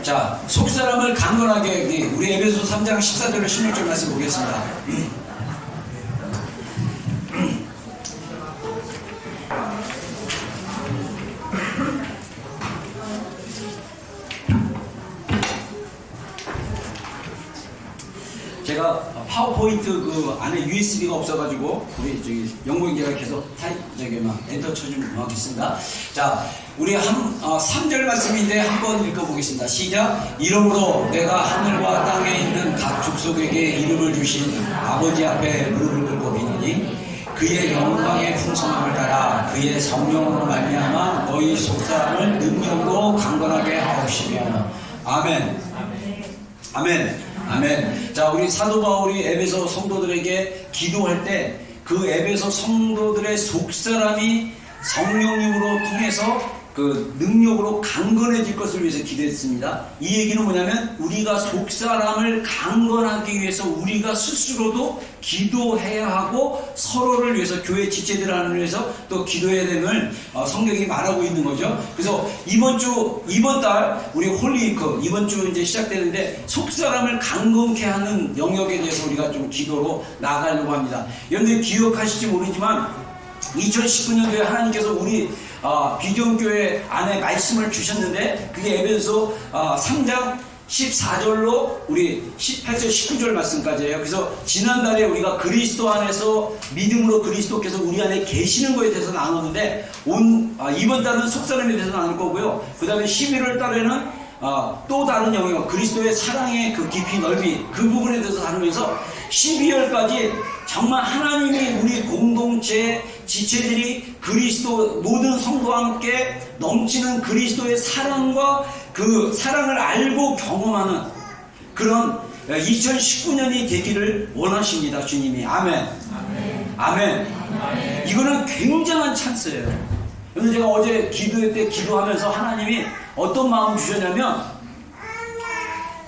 자, 속사람을 강건하게 우리 에베소 3장 14절로 16절 말씀 보겠습니다. 제가 파워포인트 그 안에 USB가 없어가지고 우리 저기 영국인제가 계속 엔터 쳐주면 고맙겠습니다. 자, 우리 3절 말씀인데 한번 읽어보겠습니다. 시작. 이러므로 내가 하늘과 땅에 있는 각 족속에게 이름을 주신 아버지 앞에 무릎을 꿇고 비노니 그의 영광의 풍성함을 따라 그의 성령으로 말미암아 너희 속사람을 능력으로 강건하게 하옵시며. 아멘. 아멘. 아멘. 자, 우리 사도 바울이 에베소 성도들에게 기도할 때 그 에베소 성도들의 속사람이 성령님으로 통해서 그 능력으로 강건해질 것을 위해서 기도했습니다. 이 얘기는 뭐냐면 우리가 속사람을 강건하기 위해서 우리가 스스로도 기도해야 하고 서로를 위해서 교회 지체들을 위해서 또 기도해야 되는 성경이 말하고 있는 거죠. 그래서 이번 달 우리 홀리위크 이번 주 이제 시작되는데 속사람을 강건케 하는 영역에 대해서 우리가 좀 기도로 나아가려고 합니다. 여러분들 기억하실지 모르지만 2019년도에 하나님께서 우리 비전교회 안에 말씀을 주셨는데 그게 에베소 3장 14절로 우리 18절 19절 말씀까지예요. 그래서 지난달에 우리가 그리스도 안에서 믿음으로 그리스도께서 우리 안에 계시는 것에 대해서 나눴는데 이번 달은 속사람에 대해서 나눌 거고요. 그 다음에 11월 달에는 또 다른 영역 그리스도의 사랑의 그 깊이 넓이 그 부분에 대해서 다루면서 12월까지 정말 하나님이 우리 공동체 지체들이 그리스도 모든 성도와 함께 넘치는 그리스도의 사랑과 그 사랑을 알고 경험하는 그런 2019년이 되기를 원하십니다. 주님이. 아멘. 아멘. 아멘. 아멘. 이거는 굉장한 찬스예요. 그래서 제가 어제 기도회 때 기도하면서 하나님이 어떤 마음 주셨냐면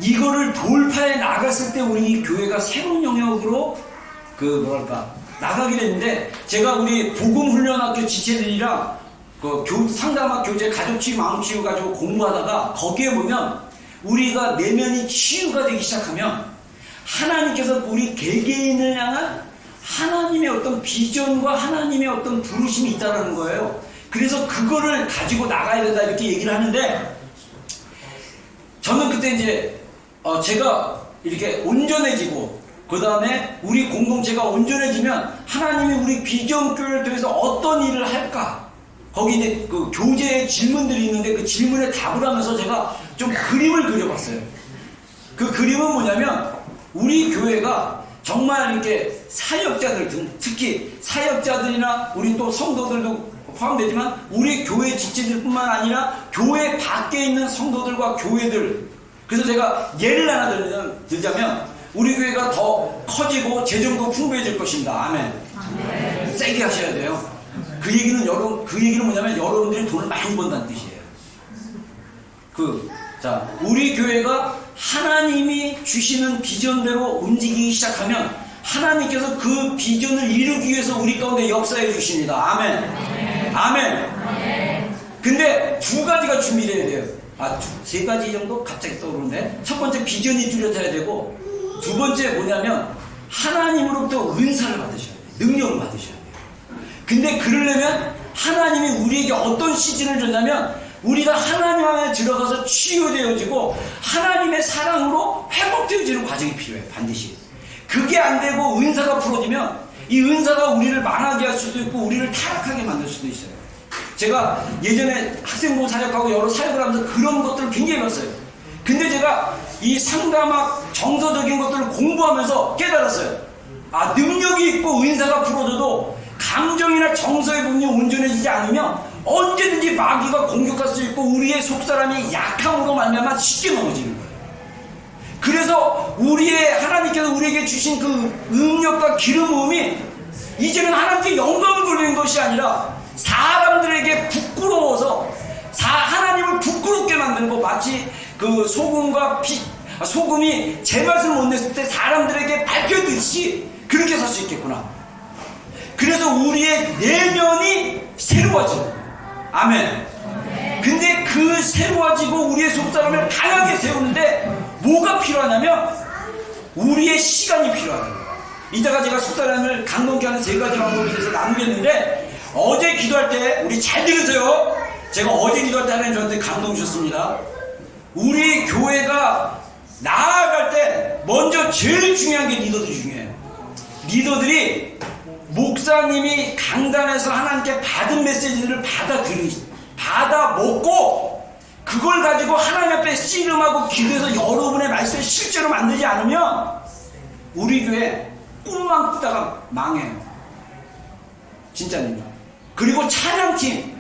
이거를 돌파해 나갔을 때 우리 교회가 새로운 영역으로 나가게 됐는데 제가 우리 복음훈련학교 지체들이랑 상담학 교재 가족치유 마음치유 가지고 공부하다가 거기에 보면 우리가 내면이 치유가 되기 시작하면 하나님께서 우리 개개인을 향한 하나님의 어떤 비전과 하나님의 어떤 부르심이 있다는 거예요. 그래서 그거를 가지고 나가야 된다 이렇게 얘기를 하는데 저는 그때 이제 제가 이렇게 온전해지고 그 다음에 우리 공동체가 온전해지면 하나님이 우리 비전교회를 통해서 어떤 일을 할까? 거기 이제 그 교재에 질문들이 있는데 그 질문에 답을 하면서 제가 좀 그림을 그려봤어요. 그 그림은 뭐냐면 우리 교회가 정말 이렇게 사역자들 특히 사역자들이나 우리 또 성도들도 포함되지만 우리 교회 지체들뿐만 아니라 교회 밖에 있는 성도들과 교회들 그래서 제가 예를 하나 들자면 우리 교회가 더 커지고 재정도 풍부해질 것입니다. 아멘. 아멘. 세게 하셔야 돼요. 그 얘기는 뭐냐면 여러분들이 돈을 많이 번다는 뜻이에요. 우리 교회가 하나님이 주시는 비전대로 움직이기 시작하면 하나님께서 그 비전을 이루기 위해서 우리 가운데 역사해 주십니다. 아멘. 아멘. 아멘. 근데 두 가지가 준비되어야 돼요. 세 가지 정도 갑자기 떠오르는데 첫 번째 비전이 뚜렷해야 되고 두 번째 뭐냐면 하나님으로부터 은사를 받으셔야 돼요. 능력을 받으셔야 돼요. 근데 그러려면 하나님이 우리에게 어떤 시즌을 줬냐면 우리가 하나님 안에 들어가서 치유되어지고 하나님의 사랑으로 회복되어지는 과정이 필요해요. 반드시. 그게 안 되고 은사가 풀어지면 이 은사가 우리를 망하게 할 수도 있고 우리를 타락하게 만들 수도 있어요. 제가 예전에 학생부 사역하고 여러 사역을 하면서 그런 것들을 굉장히 봤어요. 근데 제가 이 상담학 정서적인 것들을 공부하면서 깨달았어요. 능력이 있고 은사가 풀어져도 감정이나 정서의 부분이 온전해지지 않으면 언제든지 마귀가 공격할 수 있고 우리의 속사람이 약함으로 말미암아 쉽게 넘어지는 거예요. 그래서 하나님께서 우리에게 주신 그 능력과 기름 부음이 이제는 하나님께 영광을 돌리는 것이 아니라 사람들에게 부끄러워서 하나님을 부끄럽게 만들고 마치 그 소금이 제맛을 못 냈을 때 사람들에게 밝혀듯이 그렇게 살 수 있겠구나. 그래서 우리의 내면이 새로워지는 거예요. 아멘. 근데 그 새로워지고 우리의 속사람을 강하게 훌륭하게 세우는데 뭐가 필요하냐면 우리의 시간이 필요하다는 거예요. 이따가 제가 속사람을 강동케 하는 세 가지 방법에 대해서 나누겠는데, 어제 기도할 때 우리 잘 들으세요. 제가 어제 기도할 때 하나님 저한테 감동 주셨습니다. 우리 교회가 나아갈 때 먼저 제일 중요한 게 리더들이 중요해요. 리더들이 목사님이 강단에서 하나님께 받은 메시지를 받아 먹고 그걸 가지고 하나님 앞에 씨름하고 기도해서 여러분의 말씀을 실제로 만들지 않으면 우리 교회 꿈만 꾸다가 망해요. 진짜입니다. 그리고 찬양팀,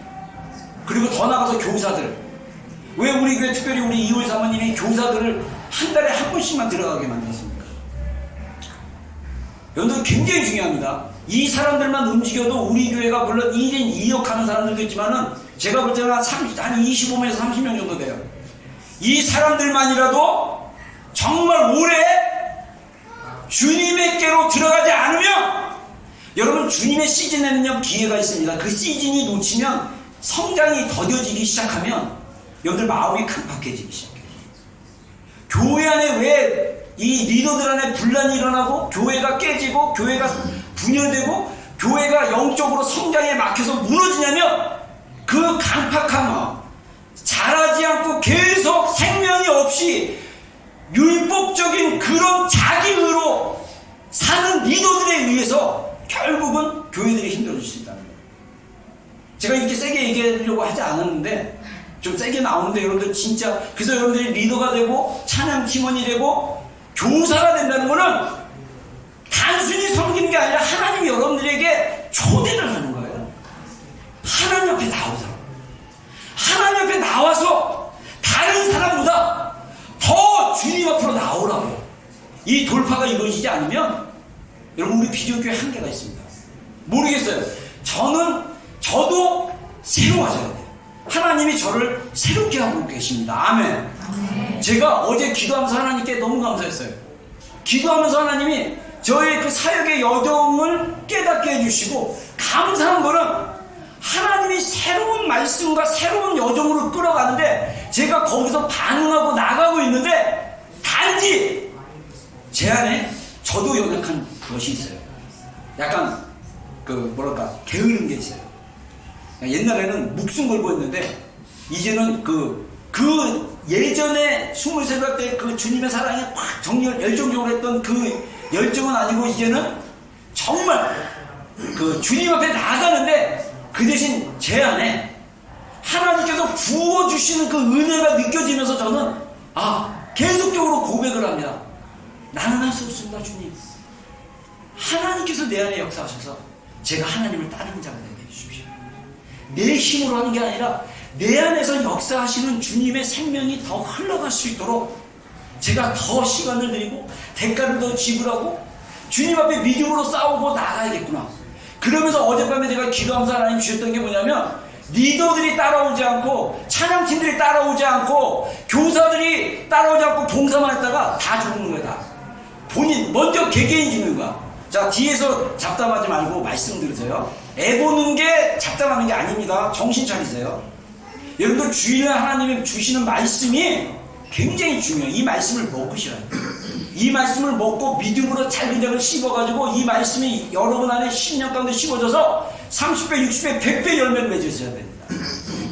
그리고 더 나가서 교사들. 왜 우리 교회 특별히 우리 이호일 사모님이 교사들을 한 달에 한 번씩만 들어가게 만들었습니까? 여러분들 굉장히 중요합니다. 이 사람들만 움직여도 우리 교회가 물론 1인 2역 하는 사람들도 있지만은 제가 볼 때는 한 25명에서 30명 정도 돼요. 이 사람들만이라도 정말 오래 주님의께로 들어가지 않으면, 여러분 주님의 시즌에는요 기회가 있습니다. 그 시즌이 놓치면 성장이 더뎌지기 시작하면 여러분들 마음이 강팍해지기 시작해요. 교회 안에 왜 이 리더들 안에 분란이 일어나고 교회가 깨지고 교회가 분열되고 교회가 영적으로 성장에 막혀서 무너지냐면 그 강팍한 마음, 자라지 않고 계속 생명이 없이 율법적인 그런 자기의로 사는 리더들에 의해서 결국은 교회들이 힘들어질 수 있다는 거예요. 제가 이렇게 세게 얘기하려고 하지 않았는데 좀 세게 나오는데, 여러분들 진짜 그래서 여러분들이 리더가 되고 찬양 팀원이 되고 교사가 된다는 거는 단순히 섬기는 게 아니라 하나님이 여러분들에게 초대를 하는 거예요. 하나님 앞에 나오자. 하나님 앞에 나와서 다른 사람보다 더 주님 앞으로 나오라고. 이 돌파가 이루어지지 않으면 여러분 우리 비전교회 한계가 있습니다. 모르겠어요. 저도 새로워져야 돼요. 하나님이 저를 새롭게 하고 계십니다. 아멘. 제가 어제 기도하면서 하나님께 너무 감사했어요. 기도하면서 하나님이 저의 그 사역의 여정을 깨닫게 해주시고, 감사한 거는 하나님이 새로운 말씀과 새로운 여정으로 끌어가는데 제가 거기서 반응하고 나가고 있는데, 단지 제 안에 저도 연약한 것이 있어요. 약간 게으른 게 있어요. 옛날에는 목숨 걸고 했는데 이제는 예전에 23살 때 그 주님의 사랑에 확 열정적으로 했던 그 열정은 아니고, 이제는 정말 그 주님 앞에 나가는데 그 대신 제 안에 하나님께서 부어주시는 그 은혜가 느껴지면서 저는 계속적으로 고백을 합니다. 나는 할 수 없습니다, 주님. 하나님께서 내 안에 역사하셔서 제가 하나님을 따르는 자가 되게 해주십시오. 내 힘으로 하는 게 아니라 내 안에서 역사하시는 주님의 생명이 더 흘러갈 수 있도록 제가 더 시간을 드리고 대가를 더 지불하고 주님 앞에 믿음으로 싸우고 나가야겠구나. 그러면서 어젯밤에 제가 기도하면서 하나님 주셨던 게 뭐냐면, 리더들이 따라오지 않고 찬양팀들이 따라오지 않고 교사들이 따라오지 않고 봉사만 했다가 다 죽는 거야. 다 본인 먼저 개개인 죽는 거야. 자, 뒤에서 잡담하지 말고 말씀 들으세요. 애 보는 게 잡담하는 게 아닙니다. 정신 차리세요. 여러분들 주일날 하나님이 주시는 말씀이 굉장히 중요해요. 이 말씀을 먹으시라요. 이 말씀을 먹고 믿음으로 잘근작을 씹어가지고 이 말씀이 여러분 안에 10년 가운데 씹어져서 30배, 60배, 100배 열매를 맺으셔야 됩니다.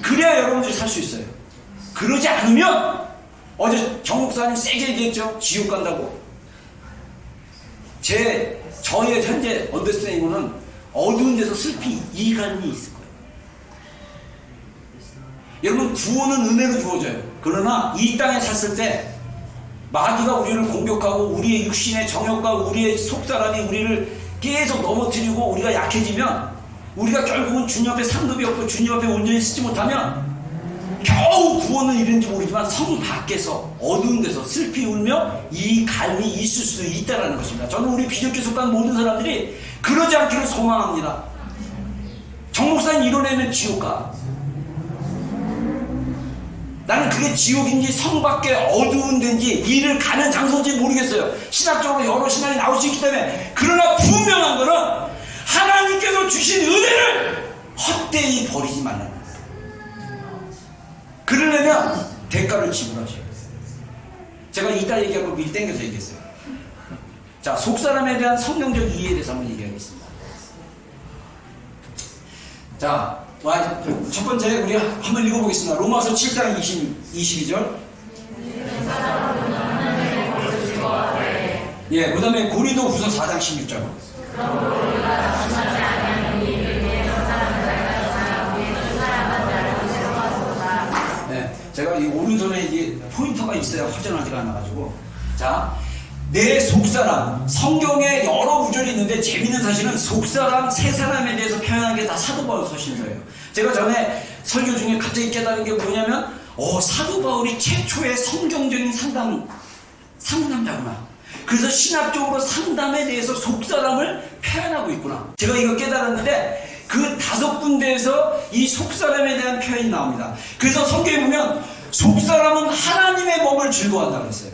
그래야 여러분들이 살 수 있어요. 그러지 않으면, 어제 정 목사님 세게 얘기했죠. 지옥 간다고. 저의 현재 언더스탠딩은 어두운 데서 슬피 이간이 있을 거예요. 여러분, 구원은 은혜로 주어져요. 그러나 이 땅에 샀을 때 마귀가 우리를 공격하고 우리의 육신의 정욕과 우리의 속사람이 우리를 계속 넘어뜨리고 우리가 약해지면, 우리가 결국은 주님 앞에 상급이 없고 주님 앞에 온전히 쓰지 못하면 겨우 구원을 이루는지 모르지만 성 밖에서 어두운 데서 슬피 울며 이 갈미 있을 수도 있다는 것입니다. 저는 우리 비전교회 속한 모든 사람들이 그러지 않기를 소망합니다. 정 목사님 이뤄내면 지옥가. 나는 그게 지옥인지 성 밖에 어두운 데인지 일을 가는 장소인지 모르겠어요. 신학적으로 여러 신학이 나올 수 있기 때문에. 그러나 분명한 거는 하나님께서 주신 은혜를 헛되이 버리지 말라는 거예요. 그러려면 대가를 지불하셔야 돼요. 제가 이따 얘기할 걸 미리 땡겨서 얘기했어요. 자, 속사람에 대한 성경적 이해에 대해서 한번 얘기하겠습니다. 자, 첫 번째 우리 한번 읽어보겠습니다. 로마서 7장 22절. 예, 그 다음에 고린도후서 4장 16절. 네, 제가 이 오른손에 이게 포인터가 있어야 허전하지가 않아가지고. 자, 내 속사람, 성경에 여러 구절이 있는데 재밌는 사실은 속사람, 새사람에 대해서 표현한 게 다 사도 바울 서신서예요. 제가 전에 설교 중에 갑자기 깨달은 게 뭐냐면 사도 바울이 최초의 성경적인 상담자구나. 그래서 신학적으로 상담에 대해서 속사람을 표현하고 있구나. 제가 이거 깨달았는데 그 5군데에서 이 속사람에 대한 표현이 나옵니다. 그래서 성경에 보면 속사람은 하나님의 법을 즐거워한다고 했어요.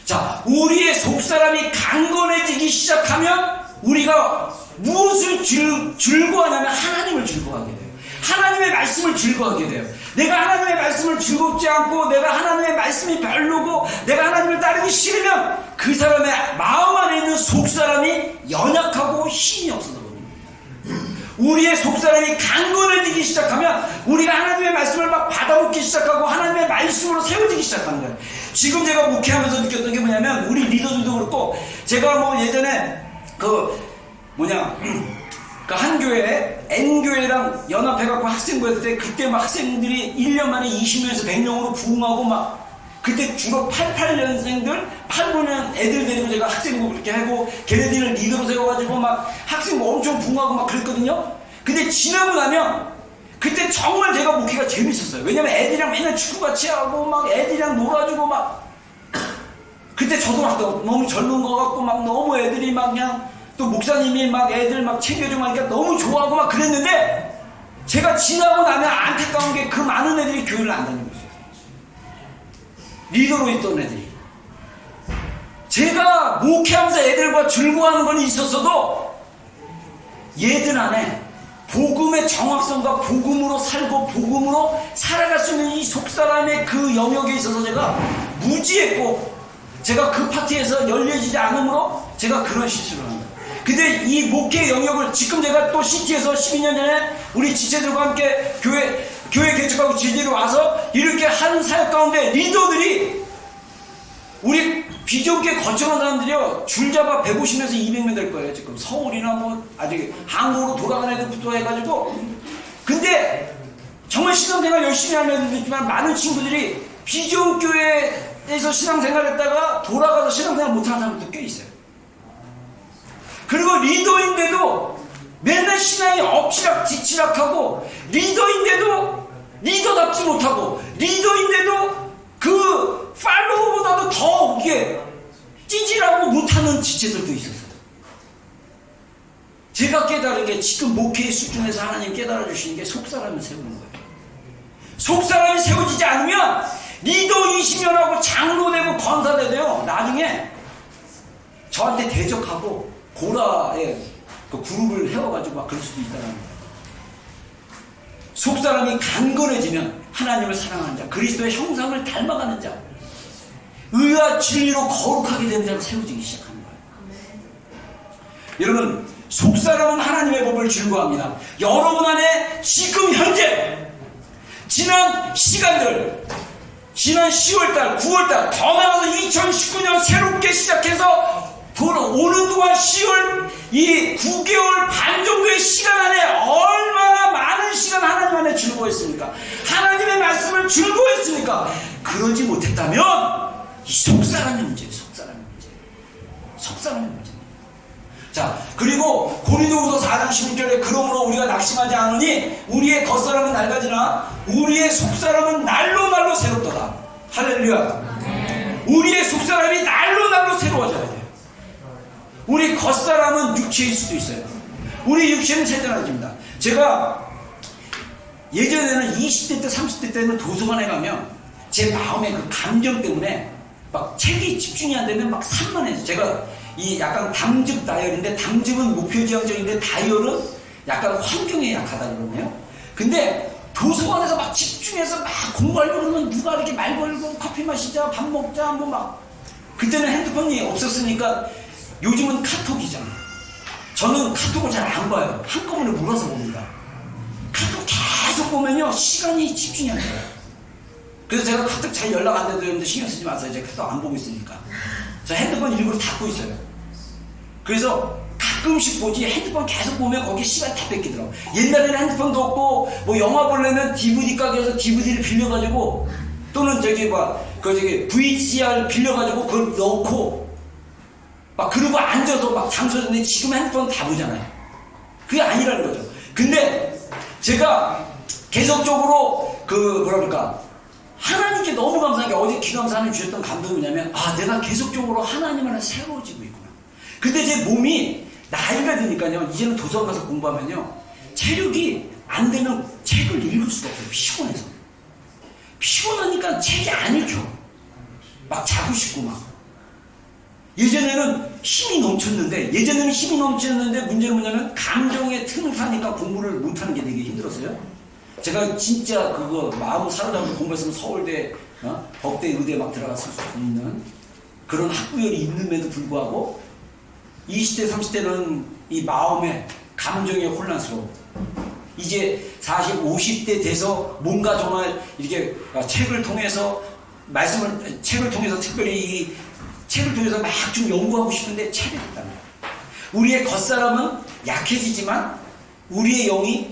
자, 우리의 속사람이 강건해지기 시작하면 우리가 무엇을 즐거워하냐면 하나님을 즐거워하게 돼요. 하나님의 말씀을 즐거워하게 돼요. 내가 하나님의 말씀을 즐겁지 않고 내가 하나님의 말씀이 별로고 내가 하나님을 따르기 싫으면 그 사람의 마음 안에 있는 속사람이 연약하고 힘이 없어서 그럽니다. 우리의 속사람이 강건해지기 시작하면 우리가 하나님의 말씀을 막 받아먹기 시작하고 하나님의 말씀으로 세워지기 시작하는 거예요. 지금 제가 목회하면서 느꼈던 게 뭐냐면 우리 리더들도 그렇고 제가 뭐 예전에 그 한 교회 N교회랑 연합해갖고 학생부 했을 때 그때 막 학생들이 1년 만에 20명에서 100명으로 부흥하고 막 그때 주로 88년생들 85년 애들 데리고 제가 학생부 그렇게 하고 걔네들을 리더로 세워가지고 막 학생부 엄청 부흥하고 막 그랬거든요. 근데 지나고 나면 그때 정말 제가 목회가 재밌었어요. 왜냐면 애들이랑 맨날 축구같이 하고 막 애들이랑 놀아주고 막 그때 저도 막 너무 젊은 거 같고 막 너무 애들이 막 그냥 또 목사님이 막 애들 막 챙겨주고 하니까 너무 좋아하고 막 그랬는데 제가 지나고 나면 안타까운 게 그 많은 애들이 교회를 안 다니고 있어요. 리더로 있던 애들이. 제가 목회하면서 애들과 즐거워하는 건 있었어도 얘들 안에 복음의 정확성과 복음으로 살고 복음으로 살아갈 수 있는 이 속사람의 그 영역에 있어서 제가 무지했고 제가 그 파티에서 열려지지 않으므로 제가 그런 실수를 한 거예요. 근데 이 목회 영역을 지금 제가 또 시티에서 12년 전에 우리 지체들과 함께 교회 개척하고 지지로 와서 이렇게 한 사역 가운데 리더들이 우리 비전교회 거쳐온 사람들이요 줄잡아 150에서 200명 될 거예요. 지금 서울이나 뭐 아직 한국으로 돌아가는 애들부터 해가지고 근데 정말 신앙생활 열심히 하는 애들도 있지만 많은 친구들이 비전교회에서 신앙생활 했다가 돌아가서 신앙생활 못하는 사람들도 꽤 있어요. 그리고 리더인데도 맨날 신앙이 엎치락 뒤치락하고 리더인데도 리더답지 못하고 리더인데도 그 팔로우보다도 더 이게 찌질하고 못하는 지체들도 있었어요. 제가 깨달은 게 지금 목회의 수준에서 하나님 깨달아 주시는 게 속사람을 세우는 거예요. 속사람이 세워지지 않으면 리더 20년하고 장로 되고 권사 되고요 나중에 저한테 대적하고 고라의 그 그룹을 해와가지고 막 그럴 수도 있다는 거예요. 속사람이 강건해지면 하나님을 사랑하는 자, 그리스도의 형상을 닮아가는 자, 의와 진리로 거룩하게 되는 자를 세워지기 시작하는 거예요. 여러분, 속사람은 하나님의 법을 즐거워합니다. 여러분 안에 지금 현재 지난 시간들 지난 10월달, 9월달 더 나아가서 2019년 새롭게 시작해서 오는 동안 10월 이 9개월 반 정도의 시간 안에 얼마나 많은 시간 하나님 안에 즐거워했습니까? 하나님의 말씀을 즐거워했습니까? 그러지 못했다면 이 속사람의 문제예요. 속사람의 문제. 자, 그리고 고린도후서 4장 16절에 그러므로 우리가 낙심하지 않으니 우리의 겉사람은 낡아지나 우리의 속사람은 날로 새롭도다. 할렐루야. 우리의 속사람이 날로 새로워져야 돼요. 우리 겉사람은 육체일 수도 있어요. 우리 육체는 세단해집니다. 제가 예전에는 20대 때 30대 때는 도서관에 가면 제 마음의 그 감정 때문에 막 책이 집중이 안 되면 막 산만해서 제가 이 약간 담즙 다이얼인데 담즙은 목표지향적인데 다이얼은 약간 환경에 약하다 그러네요. 근데 도서관에서 막 집중해서 막 공부하려고 그러면 누가 이렇게 말 걸고 커피 마시자 밥 먹자 뭐 막 그때는 핸드폰이 없었으니까 요즘은 카톡이잖아. 저는 카톡을 잘 안 봐요. 한꺼번에 몰아서 봅니다. 카톡 계속 보면요 시간이 집중이 안 돼요. 그래서 제가 카톡 잘 연락 안 돼도 여러분들 신경 쓰지 마세요. 제가 카톡 안 보고 있으니까. 저 핸드폰 일부러 닫고 있어요. 그래서 가끔씩 보지 핸드폰 계속 보면 거기 시간 다 뺏기더라고. 옛날에는 핸드폰도 없고 뭐 영화 보려면 DVD 가게에서 DVD를 빌려가지고 또는 저기 VCR 빌려가지고 그걸 넣고 막 그러고 앉아서 막 장소에 지금 핸드폰 다 보잖아요. 그게 아니라는 거죠. 근데 제가 계속적으로 하나님께 너무 감사한 게 어제 기도하면서 하나님 주셨던 감동이 뭐냐면 내가 계속적으로 하나님 안에 새로워지고 있구나. 근데 제 몸이 나이가 드니까요 이제는 도서관 가서 공부하면요 체력이 안 되면 책을 읽을 수가 없어요. 피곤해서. 피곤하니까 책이 안 읽혀. 막 자고 싶고 막. 예전에는 힘이 넘쳤는데 문제는 뭐냐면 감정의 틈을 타니까 공부를 못하는 게 되게 힘들었어요. 제가 진짜 그거 마음 사로잡고 공부했으면 서울대 법대 의대 막 들어갔을 수 있는 그런 학구열이 있는데도 불구하고 20대 30대는 이 마음의 감정이 혼란스러워. 이제 40, 50대 돼서 뭔가 정말 이렇게 책을 통해서 특별히 이 책을 통해서 막 좀 연구하고 싶은데 책이 없다는 거예요. 우리의 겉사람은 약해지지만 우리의 영이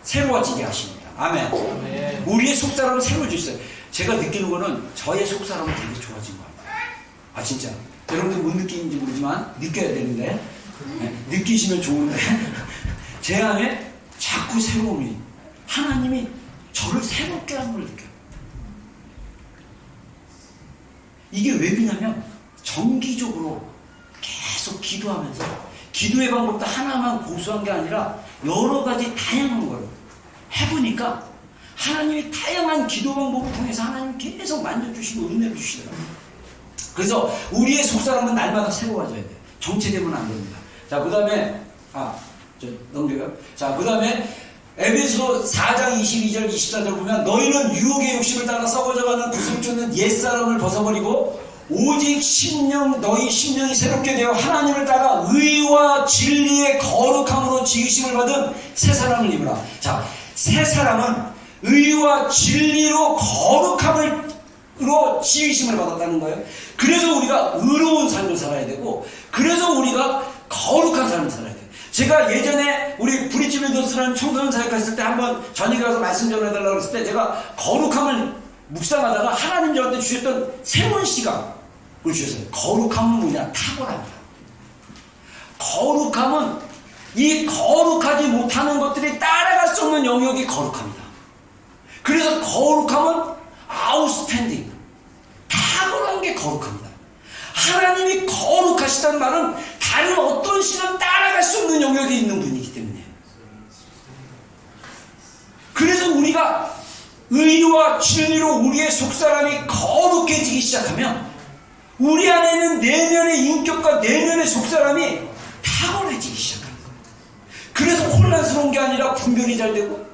새로워지게 하십니다. 아멘. 아멘. 우리의 속사람은 새로워졌어요. 제가 느끼는 거는 저의 속사람은 되게 좋아진 것 같아요. 진짜. 여러분들 못 느끼는지 모르지만 느껴야 되는데 느끼시면 좋은데 제 안에 자꾸 새로움이 하나님이 저를 새롭게 하는 걸 느껴요. 이게 왜 그러냐면 정기적으로 계속 기도하면서 기도의 방법도 하나만 고수한 게 아니라 여러 가지 다양한 걸 해보니까 하나님이 다양한 기도 방법을 통해서 하나님 계속 만져주시고 은혜를 주시더라고요. 그래서 우리의 속사람은 날마다 새로워져야 돼요. 정체되면 안 됩니다. 자, 그 다음에 넘겨요. 자, 그 다음에 에베소 4장 22절 24절 보면 너희는 유혹의 욕심을 따라 썩어져가는 구속주는 옛사람을 벗어버리고 오직 너희 심령이 새롭게 되어 하나님을 따라 의와 진리의 거룩함으로 지으심을 받은 새 사람을 입으라. 자, 새 사람은 의와 진리로 거룩함으로 지으심을 받았다는 거예요. 그래서 우리가 의로운 삶을 살아야 되고 그래서 우리가 거룩한 삶을 살아야 돼요. 제가 예전에 우리 브리지빌더스라는 청소년 사역가 있을 때 한번 저녁에 가서 말씀 전해달라고 했을 때 제가 거룩함을 묵상하다가 하나님 저한테 주셨던 새로운 시각을 주셨어요. 거룩함은 뭐냐? 탁월합니다. 거룩함은 이 거룩하지 못하는 것들이 따라갈 수 없는 영역이 거룩합니다. 그래서 거룩함은 아웃스탠딩, 탁월한 게 거룩합니다. 하나님이 거룩하시다는 말은 다른 어떤 신은 따라갈 수 없는 영역에 있는 분이기 때문에 그래서 우리가 의와 진리로 우리의 속사람이 거룩해지기 시작하면 우리 안에 있는 내면의 인격과 내면의 속사람이 탁월해지기 시작합니다. 그래서 혼란스러운 게 아니라 분별이 잘 되고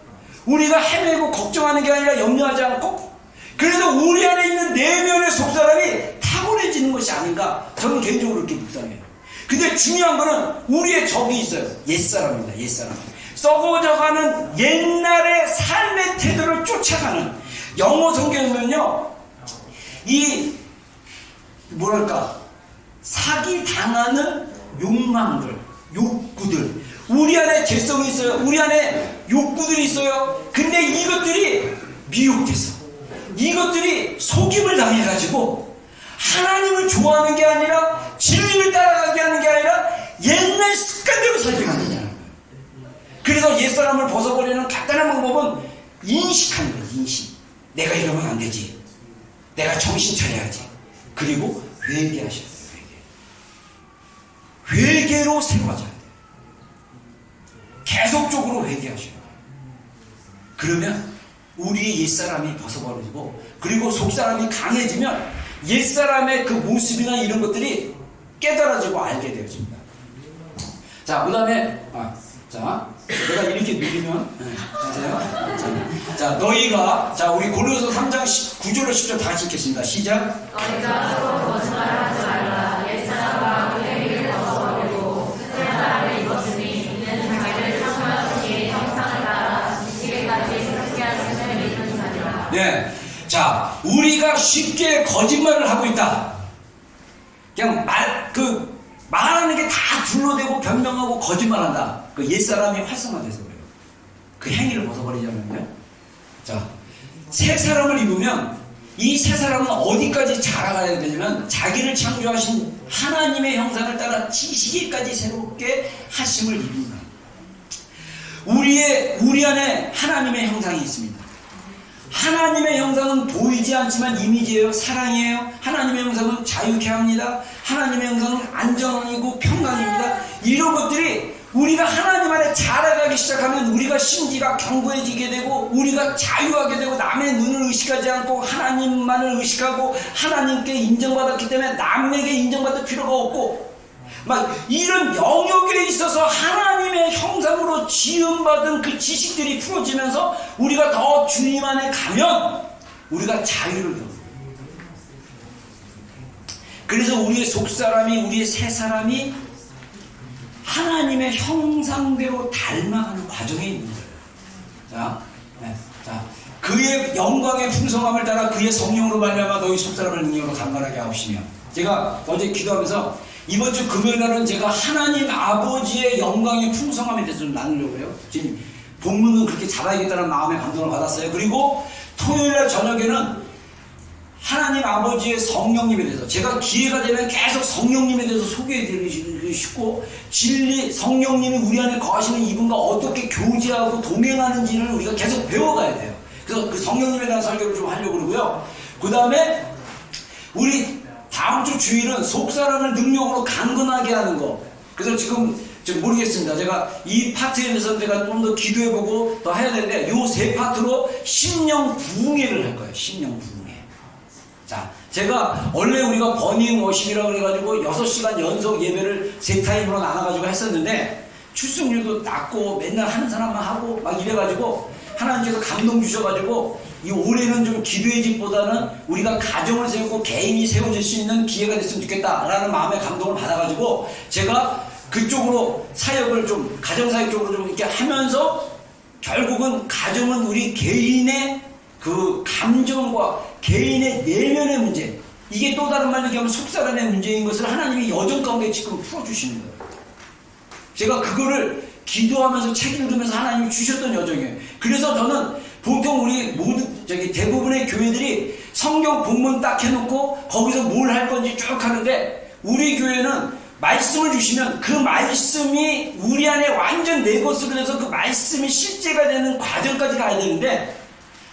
우리가 헤매고 걱정하는 게 아니라 염려하지 않고 그래서 우리 안에 있는 내면의 속사람이 탁월해지는 것이 아닌가 저는 개인적으로 그렇게 묵상해요. 근데 중요한 거는 우리의 적이 있어요. 옛사람입니다. 옛사람. 썩어져가는 옛날의 삶의 태도를 쫓아가는 영어 성경이면요 이 사기 당하는 욕망들, 욕구들 우리 안에 죄성이 있어요. 우리 안에 욕구들이 있어요. 근데 이것들이 미혹돼서 이것들이 속임을 당해가지고 하나님을 좋아하는 게 아니라 진리를 따라가게 하는 게 아니라 옛날 습관대로 살게 만드냐는 거예요. 그래서 옛사람을 벗어버리는 간단한 방법은 인식하는 거예요. 인식. 내가 이러면 안 되지. 내가 정신 차려야지. 그리고 회개하셔야 돼요. 회개로 새로워져야 돼요. 계속적으로 회개하셔야 돼요. 그러면 우리의 옛사람이 벗어버리고 그리고 속사람이 강해지면 옛사람의 그 모습이나 이런 것들이 깨달아지고 알게 되어집니다. 자, 그 다음에 자, 내가 이렇게 누르면, 아세요? 자, 너희가, 자, 우리 고린도서 3장 9절로 10절 다 같이 읽겠습니다. 시작. 너희가 서로 거짓말하지 말라. 옛사람과 그 행위를 벗어버리고 새 사람을 입었으니 이는 자기를 창조하신 이의 형상을 따라 지지게까지 새롭게 하심을 믿는 자니라. 네. 자, 우리가 쉽게 거짓말을 하고 있다. 그냥 말하는 게 다 둘러대고 변명하고 거짓말한다. 그 옛사람이 활성화돼서 그래요. 그 행위를 벗어버리자면요. 자, 새 사람을 입으면 이 새 사람은 어디까지 자라가야 되냐면 자기를 창조하신 하나님의 형상을 따라 지시기까지 새롭게 하심을 입는다. 우리 안에 하나님의 형상이 있습니다. 하나님의 형상은 보이지 않지만 이미지예요. 사랑이에요. 하나님의 형상은 자유케 합니다. 하나님의 형상은 안정이고 평강입니다. 이런 것들이 우리가 하나님 안에 자라가기 시작하면 우리가 심지가 견고해지게 되고 우리가 자유하게 되고 남의 눈을 의식하지 않고 하나님만을 의식하고 하나님께 인정받았기 때문에 남에게 인정받을 필요가 없고 막 이런 영역에 있어서 하나님의 형상으로 지음받은 그 지식들이 풀어지면서 우리가 더 주님 안에 가면 우리가 자유를 얻어요. 그래서 우리의 속사람이 우리의 새사람이 하나님의 형상대로 닮아가는 과정에 있는 거예요. 자, 그의 영광의 풍성함을 따라 그의 성령으로 말미암아 너희 속사람을 능력으로 강건하게 하옵시며. 제가 어제 기도하면서 이번 주 금요일 날은 제가 하나님 아버지의 영광의 풍성함에 대해서 좀 나누려고 해요. 지금 본문은 그렇게 잡아야겠다는 마음의 감동을 받았어요. 그리고 토요일 날 저녁에는 하나님 아버지의 성령님에 대해서 제가 기회가 되면 계속 성령님에 대해서 소개해드리고 싶고 진리 성령님이 우리 안에 거하시는 이분과 어떻게 교제하고 동행하는지를 우리가 계속 배워가야 돼요. 그래서 그 성령님에 대한 설교를 좀 하려고 그러고요. 그 다음에 우리 다음 주 주일은 속사람을 능력으로 강건하게 하는 거. 그래서 지금 모르겠습니다. 제가 이 파트에 대해서 제가 좀 더 기도해보고 더 해야 되는데 요 세 파트로 심령 부흥회를 할 거예요. 심령 부흥회. 자, 제가 원래 우리가 버닝 워십이라고 그래가지고 6시간 연속 예배를 세 타임으로 나눠가지고 했었는데 출석률도 낮고 맨날 하는 사람만 하고 막 이래가지고 하나님께서 감동 주셔가지고 이 올해는 좀 기도의 집보다는 우리가 가정을 세우고 개인이 세워질 수 있는 기회가 됐으면 좋겠다라는 마음의 감동을 받아가지고 제가 그쪽으로 사역을 좀 가정사역 쪽으로 좀 이렇게 하면서 결국은 가정은 우리 개인의 그 감정과 개인의 내면의 문제, 이게 또 다른 말로 얘기하면 속사람의 문제인 것을 하나님이 여정 가운데 지금 풀어주시는 거예요. 제가 그거를 기도하면서 책 읽으면서 하나님이 주셨던 여정이에요. 그래서 저는 보통 우리 대부분의 교회들이 성경 본문 딱 해놓고 거기서 뭘 할 건지 쭉 하는데 우리 교회는 말씀을 주시면 그 말씀이 우리 안에 완전 내 것으로 돼서 그 말씀이 실제가 되는 과정까지 가야 되는데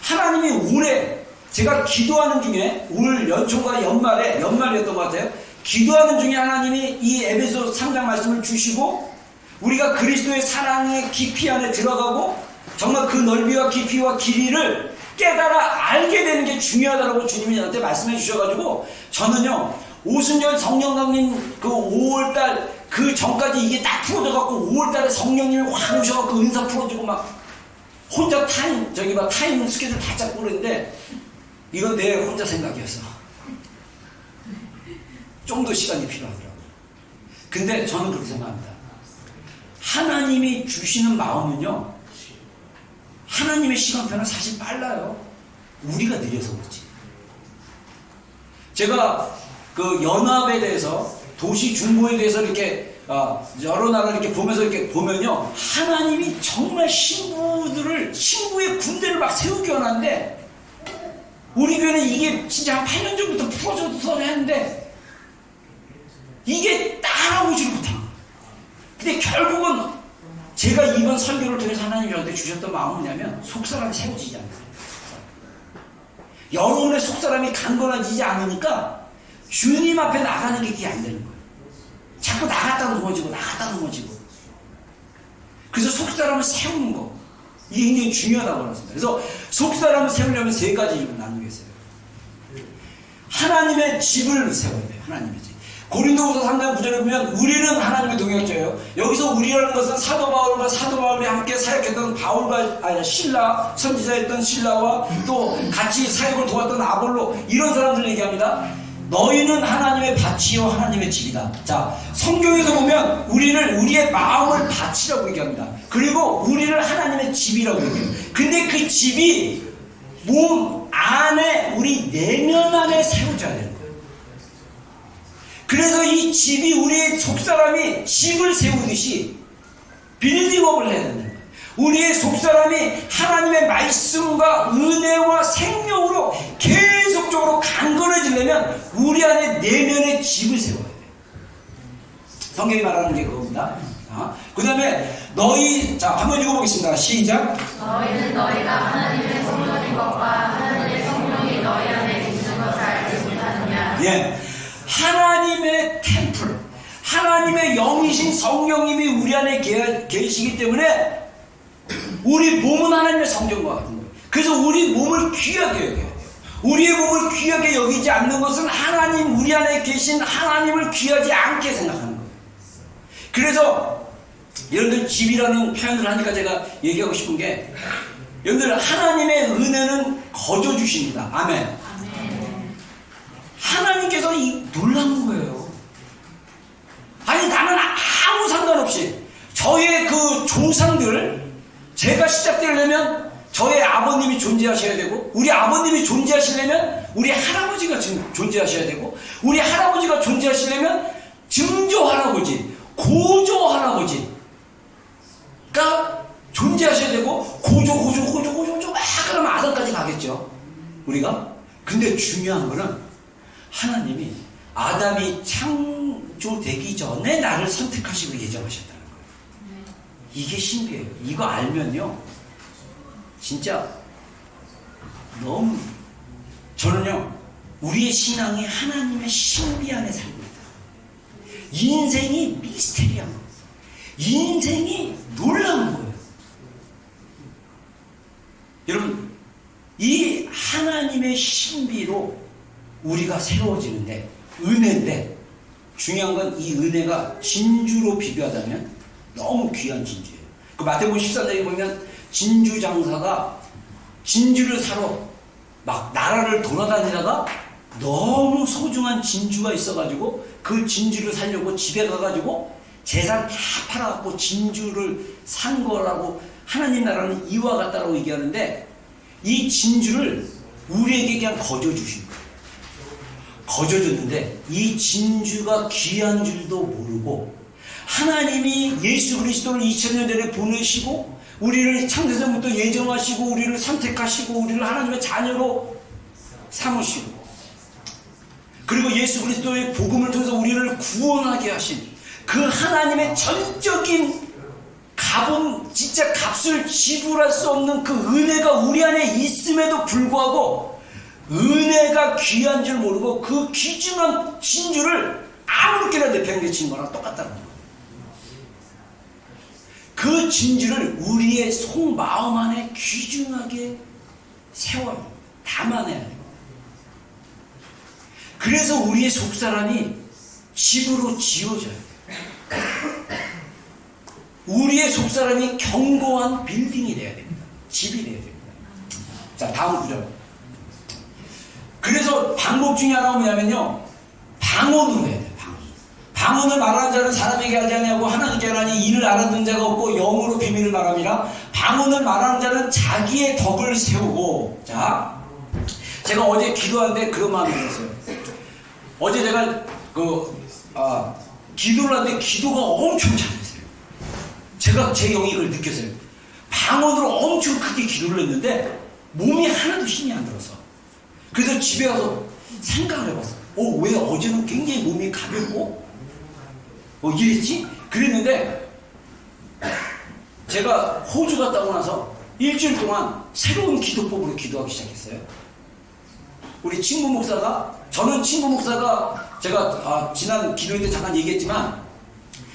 하나님이 올해 제가 기도하는 중에 올 연초과 연말이었던 것 같아요. 기도하는 중에 하나님이 이 에베소 3장 말씀을 주시고 우리가 그리스도의 사랑의 깊이 안에 들어가고 정말 그 넓이와 깊이와 길이를 깨달아 알게 되는 게 중요하다고 주님이 저한테 말씀해 주셔가지고 저는요 오순절 성령 강림 그 5월달 그 전까지 이게 딱 풀어져갖고 5월달에 성령님이 확 오셔갖고 은사 풀어지고 막 혼자 타임 스케줄 다 잡고 그랬는데 이건 내 혼자 생각이었어. 좀 더 시간이 필요하더라고요. 근데 저는 그렇게 생각합니다. 하나님이 주시는 마음은요 하나님의 시간표는 사실 빨라요. 우리가 느려서 그렇지. 제가 그 연합에 대해서 도시 중보에 대해서 이렇게 여러 나라를 이렇게 보면서 이렇게 보면요 하나님이 정말 신부의 군대를 막 세우게 하는데 우리 교회는 이게 진짜 한 8년 전부터 풀어져서 했는데 이게 따라오지를 못한 거예요. 근데 결국은 제가 이번 설교를 통해서 하나님이 저한테 주셨던 마음은 뭐냐면 속사람이 세워지지 않는 거예요. 여러분의 속사람이 강건해지지 않으니까 주님 앞에 나가는 게 그게 안 되는 거예요. 자꾸 나갔다 넘어지고 그래서 속사람을 세우는 거 이게 굉장히 중요하다고 그랬습니다. 그래서 속사람을 세우려면 세 가지 나누겠어요. 하나님의 집을 세워야 돼요. 하나님의 집. 고린도후서 3장 9절에 보면 우리는 하나님의 동역자예요. 여기서 우리라는 것은 사도 바울과 사도 바울이 함께 사역했던 바울과 신라, 선지자였던 신라와 또 같이 사역을 도왔던 아볼로, 이런 사람들 얘기합니다. 너희는 하나님의 밭이요 하나님의 집이다. 자, 성경에서 보면 우리를, 우리의 마음을 밭이라고 얘기합니다. 그리고 우리를 하나님의 집이라고 얘기해요. 근데 그 집이 몸 안에, 우리 내면 안에 세워져야 되는 거예요. 그래서 이 집이, 우리의 속사람이 집을 세우듯이 빌딩업을 해야 된다는 거예요. 우리의 속사람이 하나님의 말씀과 은혜와 생명으로 계속적으로 강건해지려면 우리 안에 내면의 집을 세워야 돼요. 성경이 말하는 게 그겁니다. 그 다음에 너희, 자, 한번 읽어보겠습니다. 시작. 너희는 너희가 하나님의 성령인 것과 하나님의 성령이 너희 안에 계시는 것을 알지 못하느냐. 예, 하나님의 템플, 하나님의 영이신 성령님이 우리 안에 계시기 때문에 우리 몸은 하나님의 성전과 같은 거예요. 그래서 우리 몸을 귀하게 여겨야 돼요. 우리의 몸을 귀하게 여기지 않는 것은 하나님, 우리 안에 계신 하나님을 귀하지 않게 생각하는 거예요. 그래서 여러분들 집이라는 표현을 하니까 제가 얘기하고 싶은 게, 여러분들 하나님의 은혜는 거저 주십니다. 아멘. 하나님께서 놀라운 거예요. 아니, 나는 아무 상관없이 저의 그 조상들, 제가 시작되려면 저의 아버님이 존재하셔야 되고, 우리 아버님이 존재하시려면 우리 할아버지가 존재하셔야 되고, 우리 할아버지가 존재하시려면 증조 할아버지, 고조 할아버지가 존재하셔야 되고, 고조 막 그러면 아담까지 가겠죠, 우리가. 근데 중요한 거는 하나님이 아담이 창조되기 전에 나를 선택하시고 예정하셨다는 거예요. 이게 신비해요. 이거 알면요, 진짜 너무, 저는요, 우리의 신앙이 하나님의 신비 안에 살고 있다. 인생이 미스테리한 거예요. 인생이 놀라운 거예요. 여러분, 이 하나님의 신비로 우리가 새로워지는데, 은혜인데, 중요한 건 이 은혜가 진주로 비교하자면 너무 귀한 진주예요. 그 마태복음 14장에 보면 진주 장사가 진주를 사러 막 나라를 돌아다니다가 너무 소중한 진주가 있어가지고 그 진주를 사려고 집에 가가지고 재산 다 팔아갖고 진주를 산 거라고, 하나님 나라는 이와 같다라고 얘기하는데, 이 진주를 우리에게 그냥 거저 주신 거예요. 거저 줬는데 이 진주가 귀한 줄도 모르고, 하나님이 예수 그리스도를 2000년 전에 보내시고 우리를 창세전부터 예정하시고 우리를 선택하시고 우리를 하나님의 자녀로 삼으시고, 그리고 예수 그리스도의 복음을 통해서 우리를 구원하게 하신 그 하나님의 전적인 값은, 진짜 값을 지불할 수 없는 그 은혜가 우리 안에 있음에도 불구하고 은혜가 귀한 줄 모르고 그 귀중한 진주를 아무렇게나 내팽개친 거랑 똑같다는 거예요. 그 진주를 우리의 속마음 안에 귀중하게 세워야 돼요. 담아내야 돼요. 그래서 우리의 속사람이 집으로 지어져야 돼요. 우리의 속사람이 견고한 빌딩이 돼야 됩니다. 집이 돼야 됩니다. 자, 다음 구절. 그래서 방법 중에 하나가 뭐냐면요, 방언으로 해야 돼요. 방언을 말하는 자는 사람에게 하지 아니하고 하나님께 하나니, 이를 알아듣는 자가 없고 영으로 비밀을 말함이라. 방언을 말하는 자는 자기의 덕을 세우고. 자, 제가 어제 기도하는데 그런 마음이 들었어요. 어제 제가 기도를 하는데 기도가 엄청 잘했어요. 제가 제 영이 그걸 느꼈어요. 방언으로 엄청 크게 기도를 했는데 몸이 하나도 힘이 안 들어서. 그래서 집에 가서 생각을 해봤어요. 왜 어제는 굉장히 몸이 가볍고 이랬지? 그랬는데 제가 호주 갔다 오고 나서 일주일 동안 새로운 기도법으로 기도하기 시작했어요. 우리 친구 목사가, 저는 친구 목사가, 제가 지난 기도회 때 잠깐 얘기했지만,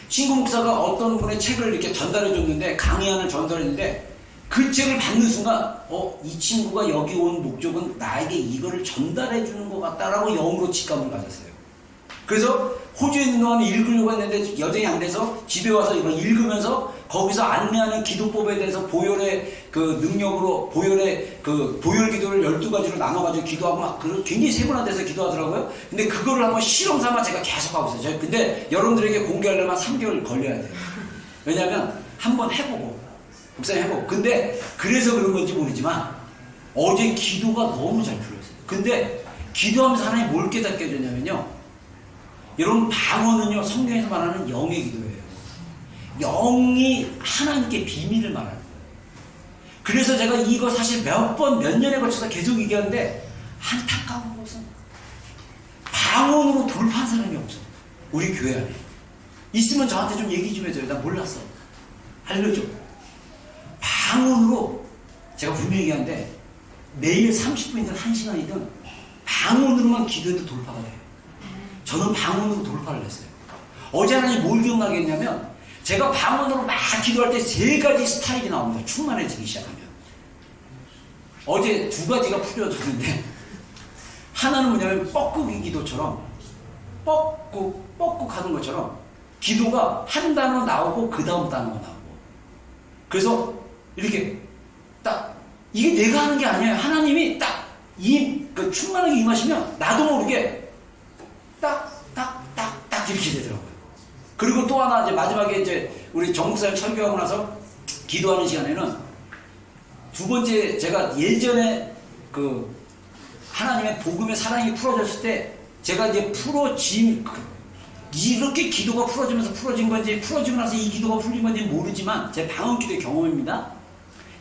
친구 목사가 어떤 분의 책을 이렇게 전달해 줬는데, 강의안을 전달했는데, 그 책을 받는 순간 이 친구가 여기 온 목적은 나에게 이거를 전달해 주는 것 같다라고 영으로 직감을 가졌어요. 그래서 호주에 있는 동안에 읽으려고 했는데 여정이 안 돼서 집에 와서 이걸 읽으면서 거기서 안내하는 기도법에 대해서 보혈의 그 능력으로 보혈의 그 보혈 기도를 12가지로 나눠가지고 기도하고 막 굉장히 세분화돼서 기도하더라고요. 근데 그거를 한번 실험 삼아 제가 계속 하고 있어요. 근데 여러분들에게 공개하려면 3개월 걸려야 돼요. 왜냐하면 한번 해보고 목사님 해보고. 근데 그래서 그런 건지 모르지만 어제 기도가 너무 잘 풀렸어요. 근데 기도하면서 하나님 뭘 깨닫게 되냐면요, 여러분 방언은요 성경에서 말하는 영의 기도예요. 영이 하나님께 비밀을 말하는 거예요. 그래서 제가 이거 사실 몇 년에 걸쳐서 계속 얘기하는데 안타까운 것은 방언으로 돌파한 사람이 없어. 우리 교회 안에 있으면 저한테 좀 얘기 좀 해줘요. 나 몰랐어. 알려줘. 방언으로 제가 분명히 얘기하는데 매일 30분이든 1시간이든 방언으로만 기도해도 돌파가 돼요. 저는 방언으로 돌파를 했어요. 어제 하나님 뭘 기억나게 했냐면 제가 방언으로 막 기도할 때 3가지 스타일이 나옵니다. 충만해지기 시작하면. 어제 2가지가 풀려졌는데 하나는 뭐냐면 뻐꾸기 기도처럼 뻐꾹 하는 것처럼 기도가 한 단어 나오고 그 다음 단어가 나오고, 그래서 이렇게 딱 이게 내가 하는 게 아니에요. 하나님이 딱 그 충만하게 임하시면 나도 모르게 딱 이렇게 되더라고요. 그리고 또 하나 이제 마지막에 이제 우리 정목사님 설교하고 나서 기도하는 시간에는 2번째, 제가 예전에 그 하나님의 복음의 사랑이 풀어졌을 때 제가 이제 이렇게 기도가 풀어지면서 풀어진 건지 풀어지고 나서 이 기도가 풀린 건지 모르지만 제 방언 기도의 경험입니다.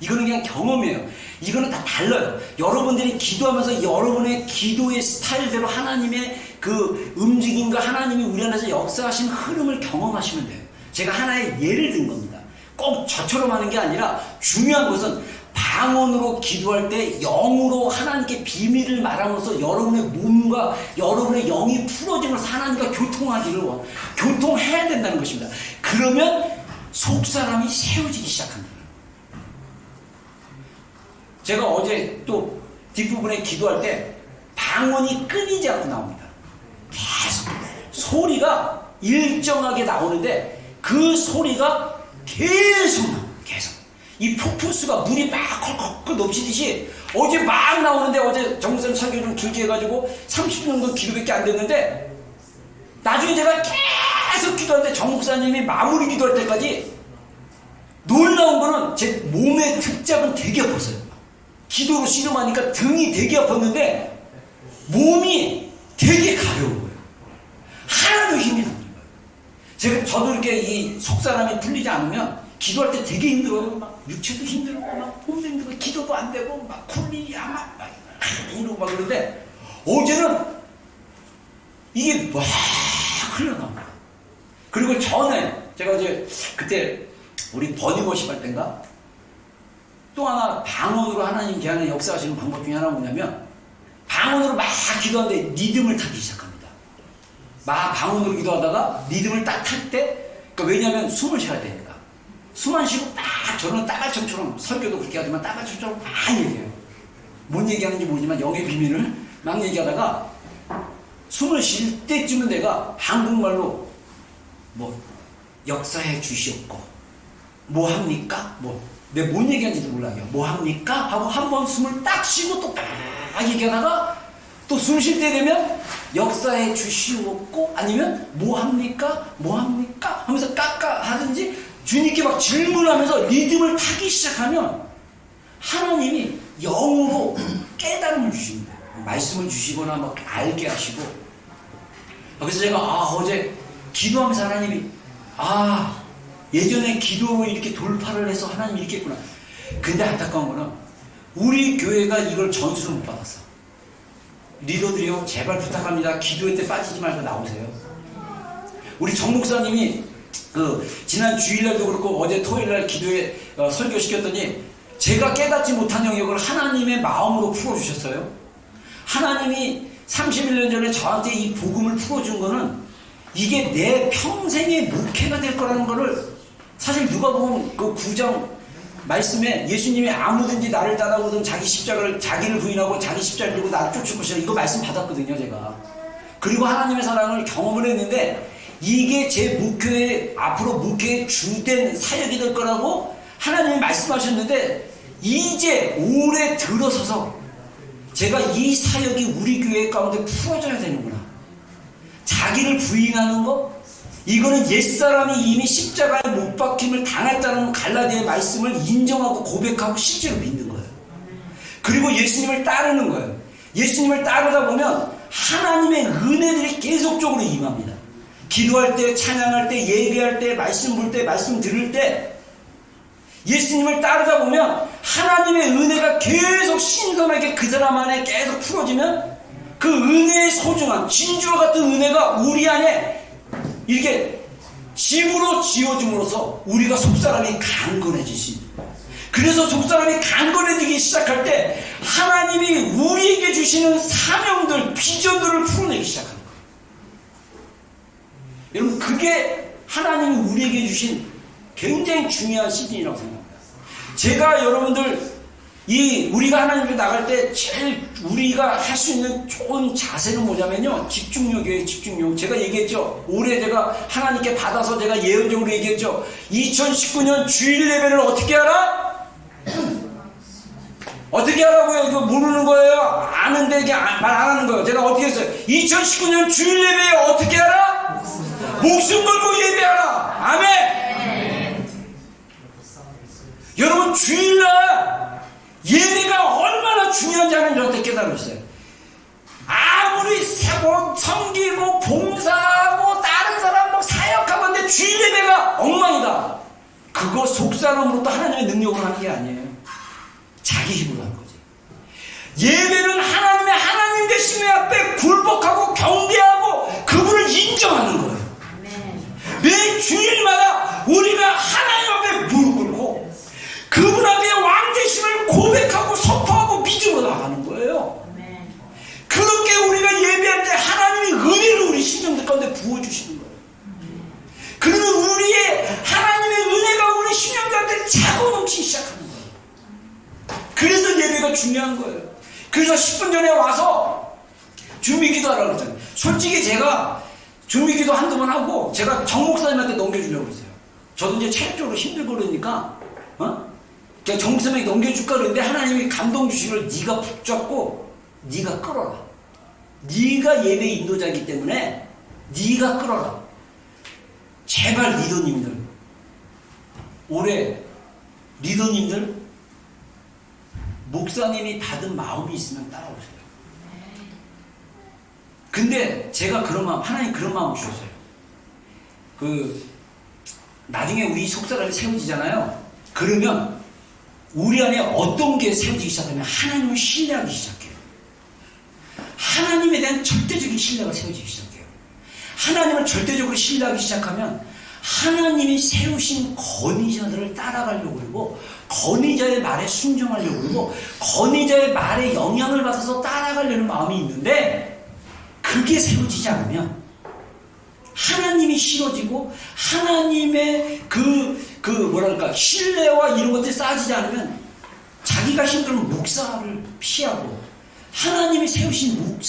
이거는 그냥 경험이에요. 이거는 다 달라요. 여러분들이 기도하면서 여러분의 기도의 스타일대로 하나님의 그 움직임과 하나님이 우리 안에서 역사하신 흐름을 경험하시면 돼요. 제가 하나의 예를 든 겁니다. 꼭 저처럼 하는 게 아니라 중요한 것은 방언으로 기도할 때 영으로 하나님께 비밀을 말함으로써 여러분의 몸과 여러분의 영이 풀어지면서 하나님과 교통해야 된다는 것입니다. 그러면 속사람이 세워지기 시작합니다. 제가 어제 또 뒷부분에 기도할 때 방언이 끊이지 않고 나옵니다. 계속 소리가 일정하게 나오는데 그 소리가 계속 이 폭포수가 물이 막 컬컬 넘치듯이 어제 막 나오는데, 어제 정목사님 설교 좀 길게 해가지고 30분 정도 기도밖에 안 됐는데 나중에 제가 계속 기도하는데 정목사님이 마무리 기도할 때까지 놀라운 거는 제 몸의 등짝은 되게 아팠어요. 기도로 씨름하니까 등이 되게 아팠는데 몸이 되게 가벼운 거예요. 하나도 힘이 안 들어요. 저도 이렇게 이 속사람이 풀리지 않으면 기도할 때 되게 힘들어요. 막 육체도 힘들고 막 몸도 힘들고 기도도 안 되고 막 굴리야 막 이러고 막 그러는데 어제는 이게 막 흘러나옵니다. 그리고 전에 제가 이제 그때 우리 버니버십 할 때인가 또 하나 방언으로 하나님 제 안에 역사하시는 방법 중에 하나가 뭐냐면 방언으로 막 기도하는데 리듬을 타기 시작합니다. 막 방언으로 기도하다가 리듬을 딱 탈 때, 그러니까 왜냐하면 숨을 쉬어야 되니까 숨 안 쉬고 딱, 저는 따발청처럼 설교도 그렇게 하지만 따발청처럼 막 얘기해요. 뭔 얘기하는지 모르지만 영의 비밀을 막 얘기하다가 숨을 쉴 때쯤은 내가 한국말로 뭐 역사해 주시옵고 뭐 합니까? 내가 뭔 얘기하는지도 몰라요. 뭐 합니까? 하고 한 번 숨을 딱 쉬고 또 딱 얘기하다가 또 숨 쉴 때 되면 역사해 주시옵고 아니면 뭐 합니까? 하면서 까까 하든지 주님께 막 질문하면서 리듬을 타기 시작하면 하나님이 영으로 깨달음을 주십니다. 말씀을 주시거나 막 알게 하시고. 그래서 제가 어제 기도하면서 하나님이 예전에 기도로 이렇게 돌파를 해서 하나님이 이렇게 했구나. 근데 안타까운 거는 우리 교회가 이걸 전수를 못 받았어. 리더들이요, 제발 부탁합니다. 기도회 때 빠지지 말고 나오세요. 우리 정 목사님이 지난 주일날도 그렇고 어제 토요일날 기도회 설교시켰더니 제가 깨닫지 못한 영역을 하나님의 마음으로 풀어주셨어요. 하나님이 31년 전에 저한테 이 복음을 풀어준 거는 이게 내 평생의 목회가 될 거라는 거를, 사실 누가 보면 그 9장 말씀에 예수님이 아무든지 나를 따라오든 자기 십자가를 자기를 부인하고 자기 십자가를 들고 나를 쫓을 것이다, 이거 말씀 받았거든요. 제가 그리고 하나님의 사랑을 경험을 했는데 이게 제 목회의 앞으로 목회의 주된 사역이 될 거라고 하나님이 말씀하셨는데 이제 올해 들어서서 제가 이 사역이 우리 교회 가운데 풀어져야 되는구나. 자기를 부인하는 거, 이거는 옛사람이 이미 십자가에 못 박힘을 당했다는 갈라디아의 말씀을 인정하고 고백하고 실제로 믿는 거예요. 그리고 예수님을 따르는 거예요. 예수님을 따르다 보면 하나님의 은혜들이 계속적으로 임합니다. 기도할 때, 찬양할 때, 예배할 때, 말씀 볼 때, 말씀 들을 때 예수님을 따르다 보면 하나님의 은혜가 계속 신선하게 그 사람 안에 계속 풀어지면 그 은혜의 소중함, 진주와 같은 은혜가 우리 안에 이렇게 집으로 지어줌으로써 우리가 속사람이 강건해지십니다. 그래서 속사람이 강건해지기 시작할 때 하나님이 우리에게 주시는 사명들, 비전들을 풀어내기 시작합니다. 여러분, 그게 하나님이 우리에게 주신 굉장히 중요한 시즌이라고 생각합니다. 제가 여러분들 우리가 하나님께 나갈 때 제일 우리가 할 수 있는 좋은 자세는 뭐냐면요, 집중력이에요. 집중력. 제가 얘기했죠. 올해 제가 하나님께 받아서 제가 예언적으로 얘기했죠. 2019년 주일 예배를 어떻게 하라? 어떻게 하라고요? 이거 모르는 거예요? 아는데 이게 말 안 하는 거예요. 제가 어떻게 했어요? 2019년 주일 예배에 어떻게 하라? 목숨 걸고 예배하라. 아멘. 여러분, 주일날 예배가 얼마나 중요한지 하는 저한테 깨달았어요. 아무리 섬기고 봉사하고 다른 사람 사역하고 하는데 주일 예배가 엉망이다. 그거 속사람으로부터 하나님의 능력으로 하는 게 아니에요. 자기 힘으로 하는 거지. 예배는 하나님 되신 분 앞에 굴복하고 경배하고 그분을 인정하는 거예요. 매 주일마다 우리가 하나님 앞에 무릎 꿇고 그분 앞에 왕되심을 고백하고 선포하고 믿음으로 나가는 거예요. 그렇게 우리가 예배할 때 하나님이 은혜를 우리 심령들 가운데 부어주시는 거예요. 그러면 우리의 하나님의 은혜가 우리 심령들한테 차고 넘치기 시작하는 거예요. 그래서 예배가 중요한 거예요. 그래서 10분 전에 와서 준비기도 하라고 그랬잖아요. 솔직히 제가 준비기도 한두 번 하고 제가 정 목사님한테 넘겨주려고 했어요. 저도 이제 체력적으로 힘들고 그러니까 그냥 정 목사님에게 넘겨줄까 그랬는데 하나님이 감동 주시기를 네가 붙잡고 네가 끌어라. 네가 예배 인도자이기 때문에 네가 끌어라. 제발 리더님들, 올해 리더님들 목사님이 받은 마음이 있으면 따라오세요. 근데 제가 그런 마음, 하나님 그런 마음 주셨어요. 나중에 우리 속사람이 세워지잖아요. 그러면 우리 안에 어떤 게 세워지기 시작하면 하나님을 신뢰하기 시작해요. 하나님에 대한 절대적인 신뢰가 세워지기 시작해요. 하나님을 절대적으로 신뢰하기 시작하면 하나님이 세우신 권위자들을 따라가려고 그러고 권위자의 말에 순종하려고 그러고 권위자의 말에 영향을 받아서 따라가려는 마음이 있는데 그게 세워지지 않으면 하나님이 싫어지고 하나님의 신뢰와 이런 것들이 쌓아지지 않으면 자기가 힘들면 목사를 피하고 하나님이 세우신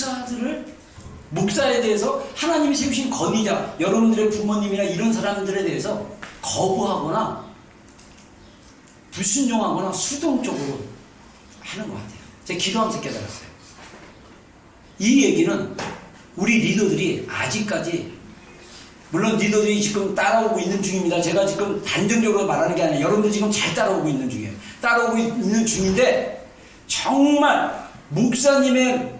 목사에 대해서 하나님이 세우신 권위자, 여러분들의 부모님이나 이런 사람들에 대해서 거부하거나 불순종하거나 수동적으로 하는 것 같아요. 제가 기도하면서 깨달았어요. 이 얘기는 우리 리더들이 아직까지, 물론 리더들이 지금 따라오고 있는 중입니다. 제가 지금 단정적으로 말하는 게 아니라 여러분들 지금 잘 따라오고 있는 중이에요. 따라오고 있는 중인데 정말 목사님의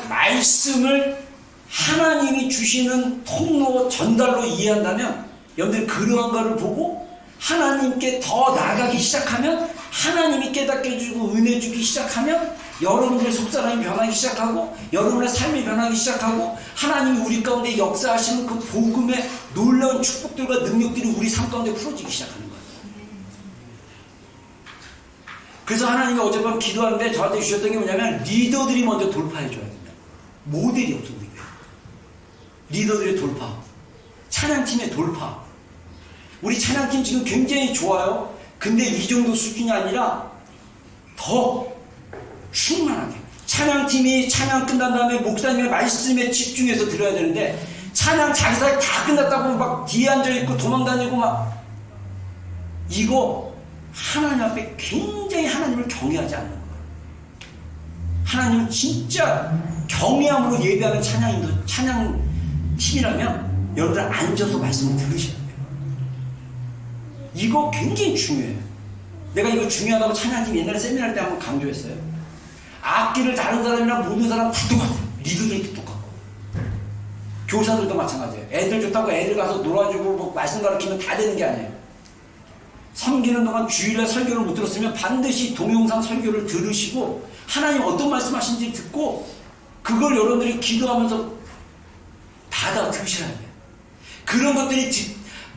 말씀을 하나님이 주시는 통로, 전달로 이해한다면 여러분들 그러한 거를 보고 하나님께 더 나아가기 시작하면 하나님이 깨닫게 해주고 은혜 주기 시작하면 여러분들의 속사람이 변하기 시작하고 여러분의 삶이 변하기 시작하고 하나님이 우리 가운데 역사하시는 그 복음의 놀라운 축복들과 능력들이 우리 삶 가운데 풀어지기 시작하는 거예요. 그래서 하나님이 어젯밤 기도하는데 저한테 주셨던 게 뭐냐면 리더들이 먼저 돌파해 줘야 된다. 모델이 없어 우리 교회. 리더들의 돌파, 찬양팀의 돌파. 우리 찬양팀 지금 굉장히 좋아요. 근데 이 정도 수준이 아니라 더 충만하게 찬양팀이 찬양 끝난 다음에 목사님의 말씀에 집중해서 들어야 되는데 찬양 자기 사이 다 끝났다고 막 뒤에 앉아있고 도망다니고 막 이거 하나님 앞에 굉장히 하나님을 경외하지 않는 거예요. 하나님은 진짜 경외함으로 예배하는 찬양팀이라면 여러분들 앉아서 말씀을 들으셔야 돼요. 이거 굉장히 중요해요. 내가 이거 중요하다고 찬양팀 옛날에 세미나 때 한번 강조했어요. 악기를 다른 사람이랑 모든 사람 다 똑같아요. 리더들도 똑같고 교사들도 마찬가지예요. 애들 좋다고 애들 가서 놀아주고 뭐 말씀 가르치면 다 되는 게 아니에요. 섬기는 동안 주일에 설교를 못 들었으면 반드시 동영상 설교를 들으시고 하나님 어떤 말씀하신지 듣고 그걸 여러분들이 기도하면서 받아 들으셔야 돼요. 그런 것들이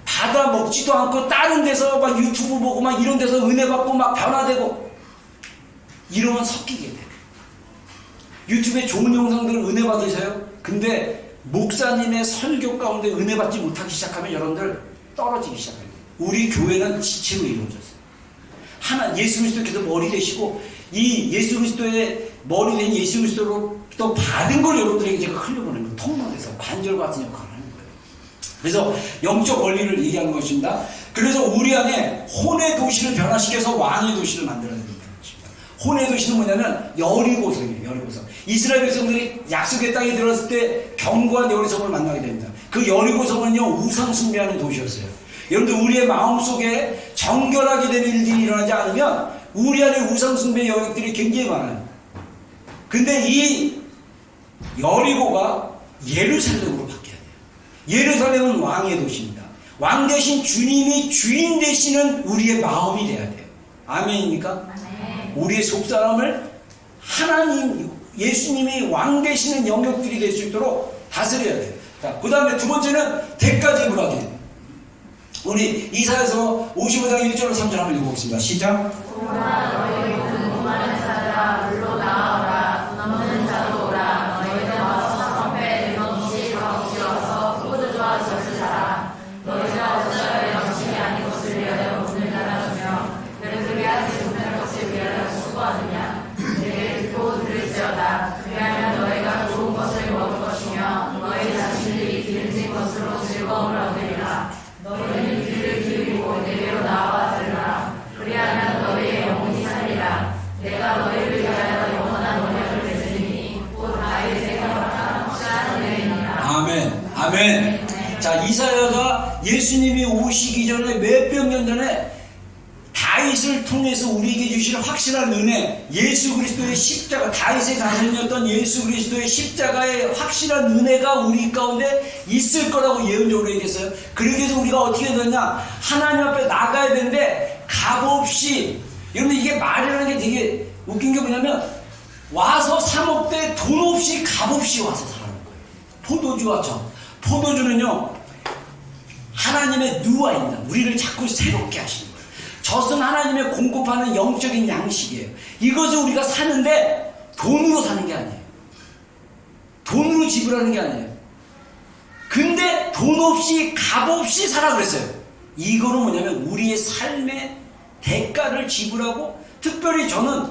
받아 먹지도 않고 다른 데서 막 유튜브 보고 막 이런 데서 은혜 받고 막 변화되고 이러면 섞이게 돼요. 유튜브에 좋은 영상들을 은혜 받으세요. 근데 목사님의 설교 가운데 은혜 받지 못하기 시작하면 여러분들 떨어지기 시작해요. 우리 교회는 지체로 이루어졌어요. 예수 그리스도께서 머리 되시고 이 예수 그리스도의 머리 된 예수 그리스도로 또 받은 걸 여러분들에게 제가 흘려보내는 거예요. 통로에서 관절 같은 역할을 하는 거예요. 그래서 영적 원리를 얘기하는 것입니다. 그래서 우리 안에 혼의 도시를 변화시켜서 왕의 도시를 만들어야 됩니다. 혼의 도시는 뭐냐면 여리고성이에요. 여리고성. 이스라엘 백성들이 약속의 땅에 들어갔을 때 견고한 여리고성을 만나게 됩니다. 그 여리고성은요 우상 숭배하는 도시였어요. 여러분들 우리의 마음속에 정결하게 되는 일들이 일어나지 않으면 우리 안에 우상 숭배 영역들이 굉장히 많아요. 근데 이 여리고가 예루살렘으로 바뀌어야 돼요. 예루살렘은 왕의 도시입니다. 왕 대신 주님이 주인 되시는 우리의 마음이 돼야 돼요. 아멘입니까? 우리의 속사람을 하나님, 예수님이 왕 되시는 영역들이 될 수 있도록 다스려야 돼요. 자, 그 다음에 두 번째는 대가지불하기. 우리 이사야서 55장 1절 3절 한번 읽어보겠습니다. 시작. 오만한 자들아 물로 나아오라. 넘는 자도 오라. 너희는 와서 성패 들먹이시 거기어서 포도주와 젖을 사라. 너희가 어찌하여 영신이 아닌 것을 위하여 오늘 달아주며 그리하여 죽는 것을 위하여 수고하느냐. 내게 듣고 들을지어다. 그리하면 너희가 좋은 것을 먹을 것이며 너희 자신들이 기름진 것으로 즐거움을 얻으리라. 너희는 귀를 기울이고 내게로 나와 들으라. 그리하면 너희의 영혼이 살리라. 내가 너희를 위하여 영원한 언약을 맺으리니 곧 다윗의 허락한 확실한 은혜이니라. 아멘. 아멘. 자, 이사야가 예수님이 오시기 전에 몇백 년 전에 다윗을 통해서 우리에게 주실 확실한 은혜, 예수 그리스도의 십자가, 다윗의 자손이었던 예수 그리스도의 십자가의 확실한 은혜가 우리 가운데 있을 거라고 예언적으로 얘기했어요. 그러기 위해서 우리가 어떻게 되냐, 하나님 앞에 나가야 되는데 값없이, 여러분 이게 말이라는 게 되게 웃긴 게 뭐냐면 와서 사 먹되 돈 없이 값없이 와서 사는 거예요. 포도주와 젖. 포도주는요 하나님의 누아입니다. 우리를 자꾸 새롭게 하시는 거예요. 젖은 하나님의 공급하는 영적인 양식이에요. 이것을 우리가 사는데 돈으로 사는 게 아니에요. 돈으로 지불하는 게 아니에요. 근데 돈 없이 값없이 사라 그랬어요. 이거는 뭐냐면 우리의 삶의 대가를 지불하고, 특별히 저는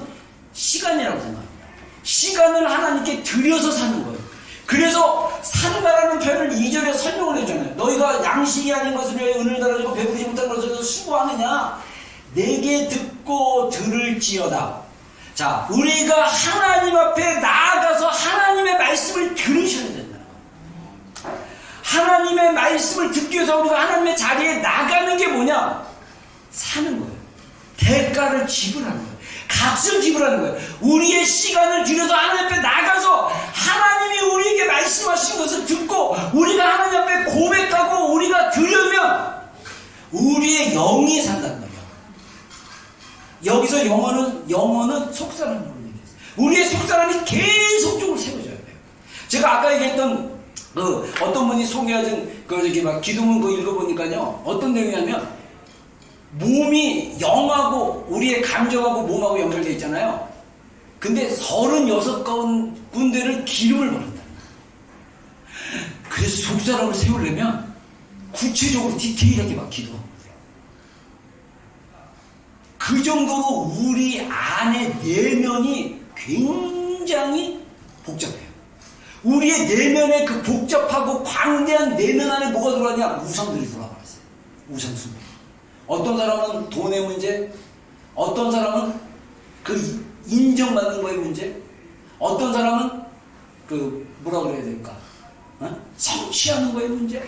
시간이라고 생각합니다. 시간을 하나님께 드려서 사는 거예요. 그래서 산다라는 표현을 2절에 설명을 해주잖아요. 너희가 양식이 아닌 것을 위하여 은을 달아주고 배부르지 못한 것을 위해서 수고하느냐. 내게 듣고 들을지어다. 자, 우리가 하나님 앞에 나아가서 하나님의 말씀을 들으셔야 된다는 거예요. 하나님의 말씀을 듣기 위해서 우리가 하나님의 자리에 나가는 게 뭐냐? 사는 거예요. 대가를 지불하는 거예요. 값을 지불하는 거예요. 우리의 시간을 들여서 하나님 앞에 나가서 하나님이 우리에게 말씀하신 것을 듣고 우리가 하나님 앞에 고백하고 우리가 들으면 우리의 영이 산다는 거예요. 여기서 영어는 속사람으로 얘기했어요. 우리의 속사람이 계속적으로 세워져야 돼요. 제가 아까 얘기했던 어떤 분이 소개하신 막 기도문 그거 읽어보니까요, 어떤 내용이냐면 몸이 영하고 우리의 감정하고 몸하고 연결되어 있잖아요. 근데 36군데를 기름을 바른다. 그래서 속사람을 세우려면 구체적으로 디테일하게 막 기도하고 그래요. 그 정도로 우리 안의 내면이 굉장히 굉장히 복잡해요. 우리의 내면에 그 복잡하고 광대한 내면 안에 뭐가 들어왔냐? 우상들이 들어와 버렸어요. 우상 숭배. 어떤 사람은 돈의 문제, 어떤 사람은 그 인정받는 거의 문제, 어떤 사람은 그 뭐라 그래야 될까? 성취하는 거의 문제,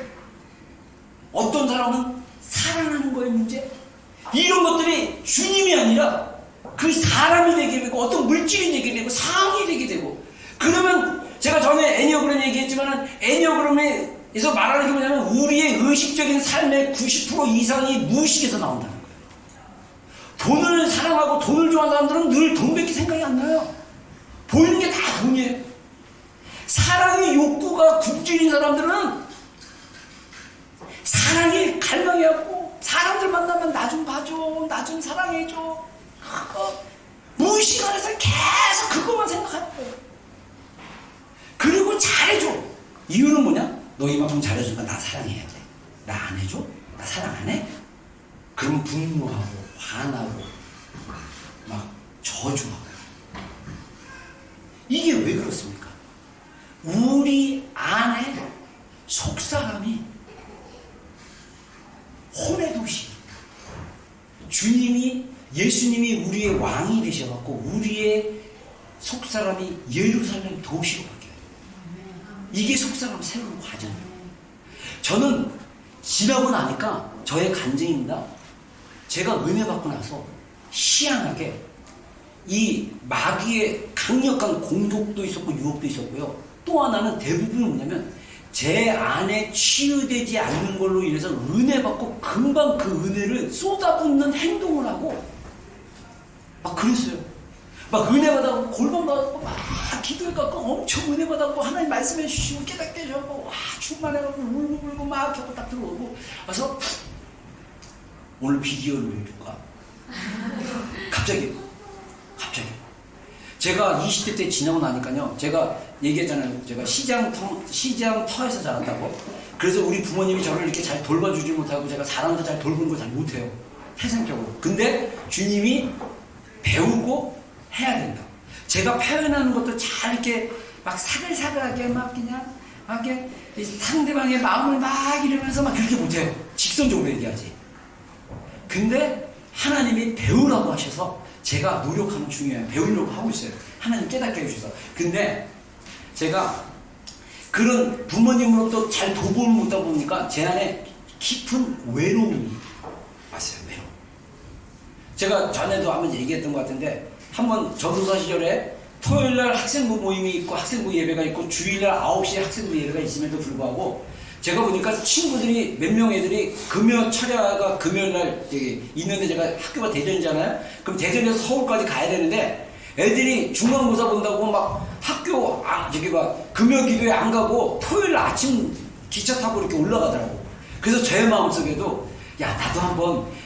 어떤 사람은 사랑하는 거의 문제. 이런 것들이 주님이 아니라 그 사람이 되게 되고 어떤 물질이 되게 되고 상황이 되게 되고, 그러면 제가 전에 애니어그램 얘기했지만은 애니어그램에서 말하는 게 뭐냐면 우리의 의식적인 삶의 90% 이상이 무의식에서 나온다는 거예요. 돈을 사랑하고 돈을 좋아하는 사람들은 늘 돈밖에 생각이 안 나요. 보이는 게 다 돈이에요. 사랑의 욕구가 굶주린 사람들은 사랑에 갈망이 하고, 사람들 만나면 나 좀 봐줘, 나 좀 사랑해줘, 그거 무의식 안에서 계속 그것만 생각하는 거예요. 그리고 잘해줘. 이유는 뭐냐? 너 이만큼 잘해주니까 나 사랑해야 돼. 나 안 해줘? 나 사랑 안 해? 그러면 분노하고 화나고 막 저주하고. 이게 왜 그렇습니까? 우리 안에 속사람이 혼의 도시, 주님이, 예수님이 우리의 왕이 되셔갖고 우리의 속사람이 예루살렘 도시로 바뀌어요. 이게 속사람 새로운 과정이에요. 저는 지나고 나니까 저의 간증입니다. 제가 은혜 받고 나서 희한하게 이 마귀의 강력한 공독도 있었고 유혹도 있었고요. 또 하나는 대부분은 뭐냐면 제 안에 치유되지 않는 걸로 인해서 은혜 받고 금방 그 은혜를 쏟아붓는 행동을 하고 막 그랬어요. 막 은혜 받아갖고 골방 받아갖고 막 기도해갖고 엄청 은혜 받아갖고 하나님 말씀해 주시고 깨닫게 해주고 와 충만해갖고 울고 막 하고 딱 들어오고 와서 오늘 비디오를 올려줄까? 갑자기 제가 20대 때 지나고 나니까요, 제가 얘기했잖아요. 제가 시장터에서 자랐다고. 그래서 우리 부모님이 저를 이렇게 잘 돌봐주지 못하고 제가 사람도 잘 돌보는 걸 잘 못해요. 태생적으로. 근데 주님이 배우고 해야 된다. 제가 표현하는 것도 잘 이렇게 막 사글사글하게 막 그냥 막 이렇게 상대방의 마음을 막 이러면서 막 그렇게 못해요. 직선적으로 얘기하지. 근데 하나님이 배우라고 하셔서 제가 노력하는 중이에요. 배우려고 하고 있어요. 하나님 깨닫게 해주셔서. 근데 제가 그런 부모님으로부터 잘 도움을 못하다 보니까 제 안에 깊은 외로움이 왔어요. 외로움. 제가 전에도 한번 얘기했던 것 같은데, 한번 전도사 시절에 토요일날 학생부 모임이 있고 학생부 예배가 있고 주일날 9시에 학생부 예배가 있음에도 불구하고 제가 보니까 친구들이 몇 명 애들이 철야가 금요일날 있는데, 제가 학교가 대전이잖아요. 그럼 대전에서 서울까지 가야 되는데 애들이 중간고사 본다고 막 학교 금요 기도에 안 가고 토요일 아침 기차 타고 이렇게 올라가더라고. 그래서 제 마음속에도 야 나도 한번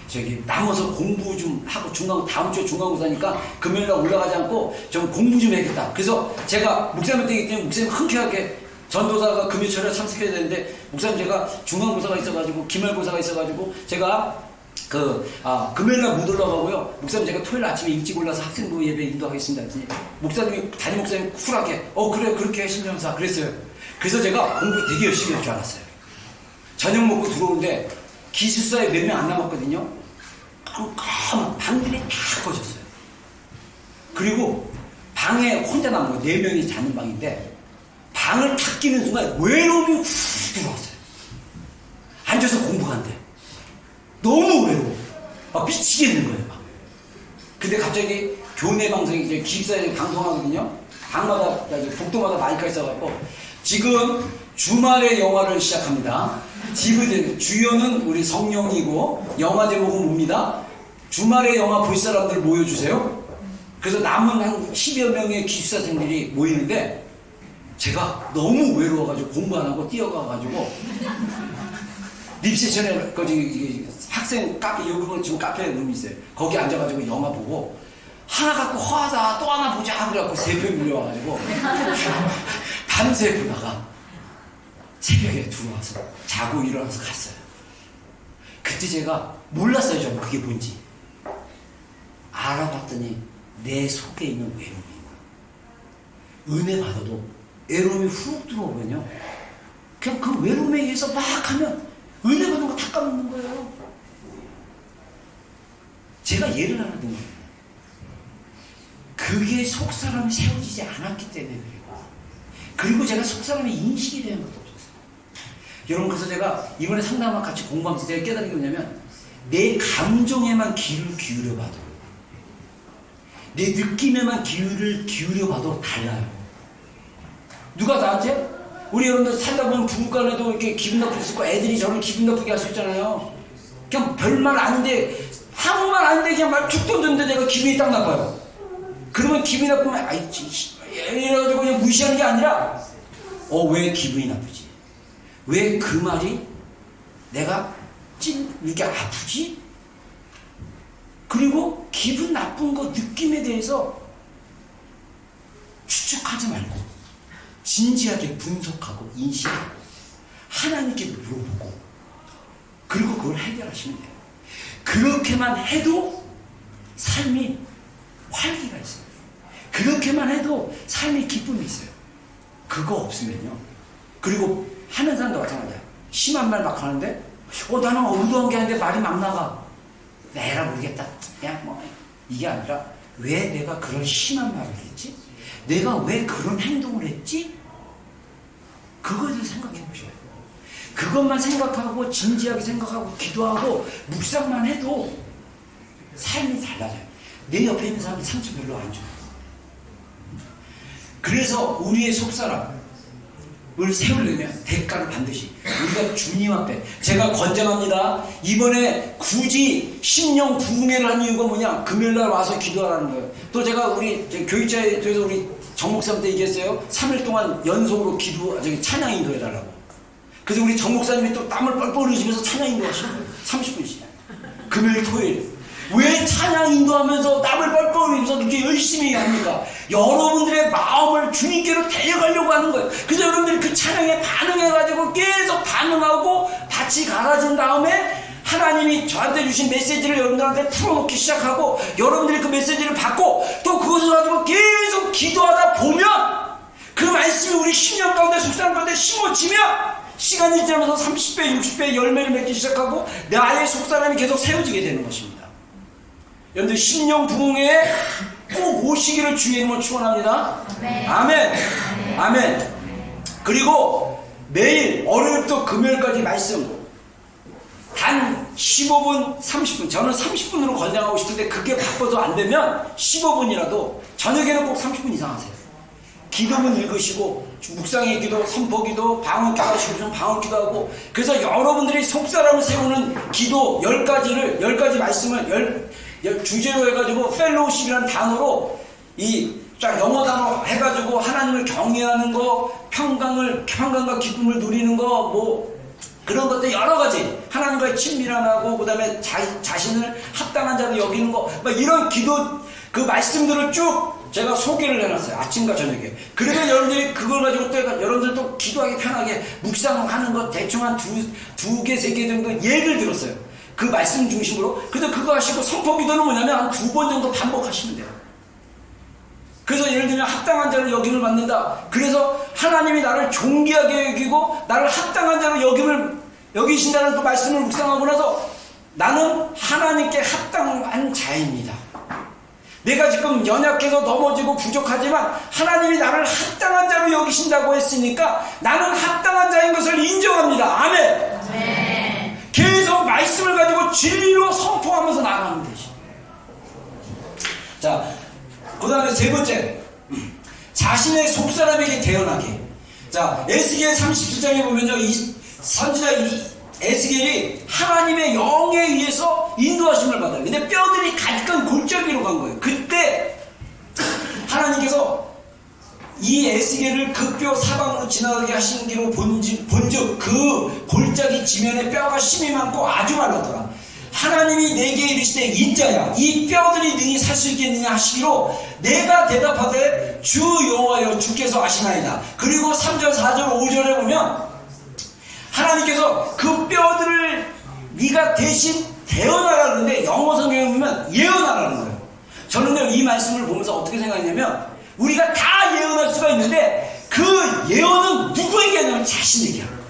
남아서 공부 좀 하고 다음 주에 중간고사니까 금요일날 올라가지 않고 좀 공부 좀 해야겠다. 그래서 제가 목사님 때이기 때문에 목사님 흔쾌하게 전도사가 금요철에 참석해야 되는데, 목사님 제가 중간고사가 있어가지고 기말고사가 있어가지고 제가 금요일날 못 올라가고요. 목사님 제가 토요일 아침에 일찍 올라서 학생부 예배 인도하겠습니다. 담임 목사님 쿨하게 그래 그렇게 해 신명사 그랬어요. 그래서 제가 공부 되게 열심히 할 줄 알았어요. 저녁 먹고 들어오는데 기숙사에 몇 명 안 남았거든요. 깜깜한 방들이 다 꺼졌어요. 그리고 방에 혼자 남은 거 4명이 자는 방인데 방을 탁 끼는 순간 외로움이 훅 들어왔어요. 앉아서 공부한대. 너무 외로워. 미치겠는 거예요. 막. 근데 갑자기 교내 방송이 이제 기숙사에 방송하거든요. 방마다 복도마다 마이크가 있어갖고 지금 주말에 영화를 시작합니다. 주연은 우리 성령이고 영화 제목은 뭡니다. 주말에 영화 볼 사람들 모여주세요. 그래서 남은 한 10여 명의 기숙사생들이 모이는데 제가 너무 외로워가지고 공부 안 하고 뛰어가가지고 립세션에 학생 카페, 여기 지금 카페 룸이 있어요. 거기 앉아가지고 영화 보고 하나 갖고 허하다 또 하나 보자 그래갖고 3편 밀려와가지고 밤새 보다가 새벽에 들어와서 자고 일어나서 갔어요. 그때 제가 몰랐어요. 저는 그게 뭔지. 알아봤더니 내 속에 있는 외로움이구나. 은혜 받아도 외로움이 훅 들어오면요, 그냥 그 외로움에 의해서 막 하면 은혜 받은 거 다 까먹는 거예요. 제가 예를 하나 든 거예요. 그게 속사람이 세워지지 않았기 때문에 그래요. 그리고 제가 속사람의 인식이 되는 것도 없었어요. 여러분, 그래서 제가 이번에 상담과 같이 공부하면서 제가 깨달은 게 뭐냐면, 내 감정에만 귀를 기울여봐도, 내 느낌에만 귀를 기울여봐도 달라요. 누가 나한테? 우리 여러분들 살다 보면 부부간에도 이렇게 기분 나쁠 수 있고, 애들이 저를 기분 나쁘게 할 수 있잖아요. 그냥 별말 아닌데, 아무 말 아닌데 그냥 말 툭 던졌는데 내가 기분이 딱 나빠요. 그러면 기분이 나쁘면 아이 이래가지고 그냥 무시하는 게 아니라, 왜 기분이 나쁘지? 왜 그 말이 내가 이렇게 아프지? 그리고 기분 나쁜 거 느낌에 대해서 추측하지 말고 진지하게 분석하고 인식하고 하나님께도 물어보고, 그리고 그걸 해결하시면 돼요. 그렇게만 해도 삶이 활기가 있어요. 그렇게만 해도 삶이 기쁨이 있어요. 그거 없으면요. 그리고 하는 사람도 마찬가지야. 심한 말 막 하는데, 나는 의도한 게 아닌데 말이 막 나가. 내라 모르겠다. 그냥 이게 아니라, 왜 내가 그런 심한 말을 했지? 내가 왜 그런 행동을 했지? 그거에 대해서 생각해 보셔야 돼요. 그것만 생각하고 진지하게 생각하고 기도하고 묵상만 해도 삶이 달라져요. 내 옆에 있는 사람이 상처 별로 안 줘요. 그래서 우리의 속사람을 세우려면 대가를 반드시 우리가 주님 앞에, 제가 권장합니다. 이번에 굳이 심령 부흥회를 한 이유가 뭐냐? 금요일날 와서 기도하라는 거예요. 또 제가 우리 교육자에 대해서 우리 정목사님 때 얘기했어요. 3일 동안 연속으로 찬양 인도해달라고. 그래서 우리 정목사님이 또 땀을 뻘뻘 흘리면서 찬양 인도하시는 거예요. 30분씩. 금요일, 토요일. 왜 찬양 인도하면서 땀을 뻘뻘 흘리면서 그렇게 열심히 합니까? 여러분들의 마음을 주님께로 데려가려고 하는 거예요. 그래서 여러분들이 그 찬양에 반응해가지고 계속 반응하고 밭이 갈아진 다음에 하나님이 저한테 주신 메시지를 여러분들한테 풀어놓기 시작하고, 여러분들이 그 메시지를 받고 또 그것을 가지고 계속 기도하다 보면 그 말씀이 우리 심령 가운데, 속사람 가운데 심어지면 시간이 지나면서 30배, 60배 열매를 맺기 시작하고 나의 속사람이 계속 세워지게 되는 것입니다. 여러분들 심령 부흥회에 꼭 오시기를 주의 이름으로 축원합니다. 아멘. 아멘. 그리고 매일 월요일부터 금요일까지 말씀 단 15분, 30분. 저는 30분으로 권장하고 싶은데 그게 바빠서 안 되면 15분이라도 저녁에는 꼭 30분 이상 하세요. 기도문 읽으시고, 묵상의 기도, 선포기도, 방언기도 하시고, 방언기도 하고. 그래서 여러분들이 속사람을 세우는 기도 10가지 말씀을 주제로 해가지고 펠로우십이라는 단어로 쫙 영어 단어 해가지고 하나님을 경외하는 거, 평강과 기쁨을 누리는 거, 그런 것들 여러 가지, 하나님과의 친밀함하고, 그 다음에 자신을 합당한 자로 여기는 거, 이런 기도, 그 말씀들을 쭉 제가 소개를 해놨어요. 아침과 저녁에. 그러면 여러분들이 그걸 가지고 또 여러분들도 기도하기 편하게 묵상하는 것 대충 한 두 개, 세 개 정도 예를 들었어요. 그 말씀 중심으로. 그래서 그거 하시고, 선포 기도는 뭐냐면 한 2번 정도 반복하시면 돼요. 그래서 예를 들면 합당한 자를 여김을 받는다. 그래서 하나님이 나를 존귀하게 여기고 나를 합당한 자로 여기신다는 그 말씀을 묵상하고 나서, 나는 하나님께 합당한 자입니다. 내가 지금 연약해서 넘어지고 부족하지만 하나님이 나를 합당한 자로 여기신다고 했으니까 나는 합당한 자인 것을 인정합니다. 아멘. 네. 계속 말씀을 가지고 진리로 선포하면서 나가는 것이. 자, 그 다음에 세 번째, 자신의 속사람에게 대언하게. 자, 에스겔 37장에 보면요, 이 선지자 에스겔이 하나님의 영에 의해서 인도하심을 받아요. 근데 뼈들이 가득한 골짜기로 간 거예요. 그때 하나님께서 이 에스겔을 그 뼈 사방으로 지나가게 하신 길로 본즉 그 골짜기 지면에 뼈가 심이 많고 아주 말랐더라. 하나님이 내게 이르시되, 인자야, 이 뼈들이 능히 살 수 있겠느냐 하시기로, 내가 대답하되 주 여호와여 주께서 아시나이다. 그리고 3절, 4절, 5절에 보면 하나님께서 그 뼈들을 네가 대신 대언하라는데, 영어 성경에 보면 예언하라는 거예요. 저는 이 말씀을 보면서 어떻게 생각했냐면, 우리가 다 예언할 수가 있는데 그 예언은 누구에게 하냐면 자신에게 하는 거예요.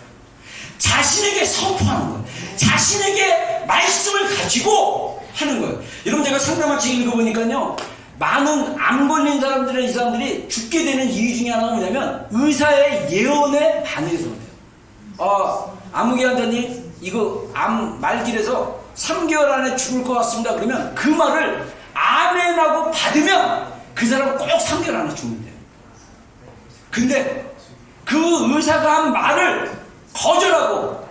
자신에게 선포하는 거예요. 자신에게 말씀을 가지고 하는 거예요. 여러분 제가 상담한 책 읽어보니까요, 많은 암 걸린 사람들은 이 사람들이 죽게 되는 이유 중에 하나가 뭐냐면 의사의 예언에 반해서 그래요. 아무개 환자님 이거 암 말기라서 3개월 안에 죽을 것 같습니다. 그러면 그 말을 아멘하고 받으면 그 사람은 꼭 3개월 안에 죽는데요. 근데 그 의사가 한 말을 거절하고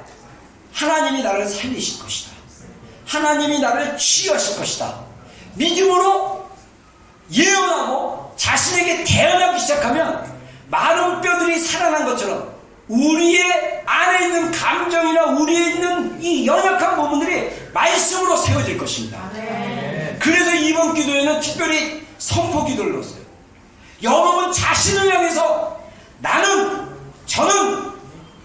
하나님이 나를 살리실 것이다, 하나님이 나를 치유하실 것이다, 믿음으로 예언하고 자신에게 대언하기 시작하면 마른 뼈들이 살아난 것처럼 우리의 안에 있는 감정이나 우리에 있는 이 연약한 부분들이 말씀으로 세워질 것입니다. 그래서 이번 기도에는 특별히 선포 기도를 넣었어요. 여러분 자신을 향해서 저는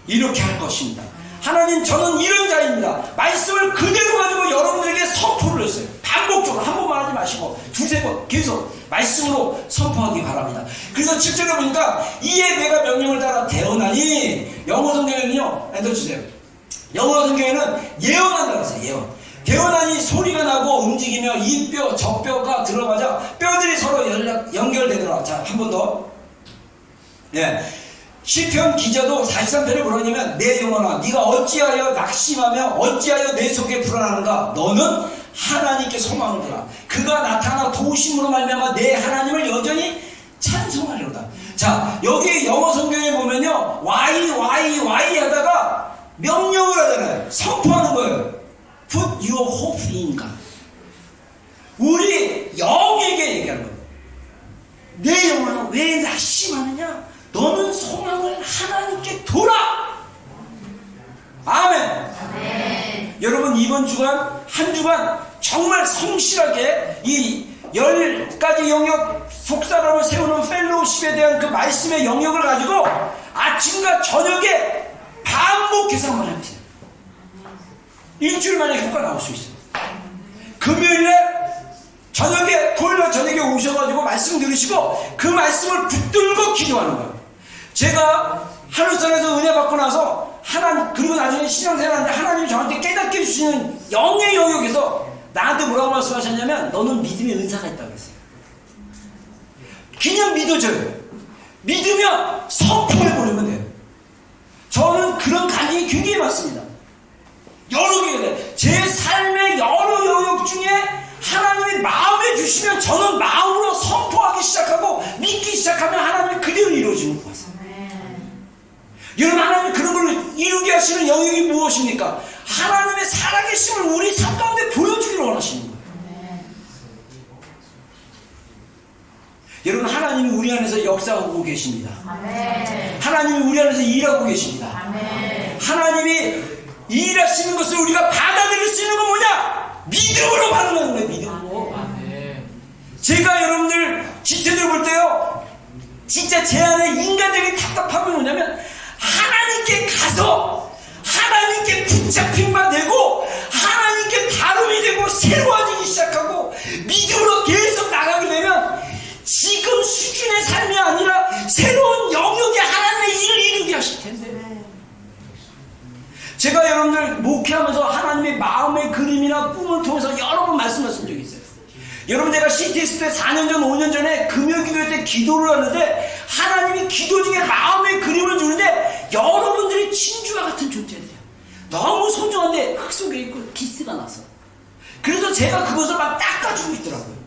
이렇게 할 것입니다. 하나님 저는 이런 자입니다. 말씀을 그대로 가지고 여러분들에게 선포를 했어요. 반복적으로 한 번만 하지 마시고 두세 번 계속 말씀으로 선포하기 바랍니다. 그래서 7절에 보니까 이에 내가 명령을 따라 대언하니, 영어 성경에는요, 앉아주세요. 영어 성경에는 예언한다고 했어요. 예언. 대언하니 소리가 나고 움직이며 이 뼈 저 뼈가 들어가자 뼈들이 서로 연결되더라. 자, 한 번 더. 예. 시편 기자도 43편에 뭐라냐면 내 영혼아 네가 어찌하여 낙심하며 어찌하여 내 속에 불안하는가. 너는 하나님께 소망을 두라. 그가 나타나 도우심으로 말미암아 내 하나님을 여전히 찬송하리로다. 자, 여기 영어 성경에 보면요, why 하다가 명령을 하잖아요. 선포하는 거예요. Put your hope in God. 우리 영에게 얘기하는 거예요. 내 영혼아 왜 낙심하느냐? 너는 소망을 하나님께 둬라. 아멘. 여러분 이번 주간 한 주간 정말 성실하게 이 10가지 영역 속사람을 세우는 펠로우십에 대한 그 말씀의 영역을 가지고 아침과 저녁에 반복해서 한번 해보세요. 일주일 만에 효과 나올 수 있어요. 금요일에 저녁에, 토요일날 저녁에 오셔가지고 말씀 들으시고 그 말씀을 붙들고 기도하는 거예요. 제가 하늘선에서 은혜 받고 나서 그리고 나중에 신앙생활하는데 하나님이 저한테 깨닫게 해주시는 영의 영역에서 나한테 뭐라고 말씀하셨냐면 너는 믿음의 은사가 있다고 했어요. 그냥 믿어줘요. 믿으면 선포해버리면 돼요. 저는 그런 감정이 굉장히 많습니다. 여러 개가 돼요. 제 삶의 여러 영역 중에 하나님이 마음에 주시면 저는 마음으로 선포하기 시작하고 믿기 시작하면 하나님이 그대로 이루어지는 것 같습니다. 여러분 하나님이 그런 걸 이루게 하시는 영역이 무엇입니까? 하나님의 살아계심을 우리 삶 가운데 보여주기를 원하시는 거예요. 여러분 하나님이 우리 안에서 역사하고 계십니다. 하나님이 우리 안에서 일하고 계십니다. 하나님이 일하시는 것을 우리가 받아들일 수 있는 건 뭐냐? 믿음으로 반응하는 거예요. 믿음으로. 제가 여러분들 지체들 볼 때요, 진짜 제 안에 인간적인 답답함이 뭐냐면 하나님께 가서 하나님께 붙잡힌 바 되고 하나님께 다름이 되고 새로워지기 시작하고 믿음으로 계속 나가게 되면 지금 수준의 삶이 아니라 새로운 영역에 하나님의 일을 이루게 하실 텐데, 제가 여러분들 목회하면서 하나님의 마음의 그림이나 꿈을 통해서 여러 번 말씀하신 적이 있어요. 여러분 제가 CT 있을 때 4년 전 5년 전에 금요기도 때 기도를 하는데 하나님이 기도 중에 마음의 그림을 주는데 여러분들이 진주와 같은 존재들이에요. 너무 소중한데 흙 속에 있고 기스가 나서, 그래서 제가 그것을 막 닦아주고 있더라고요.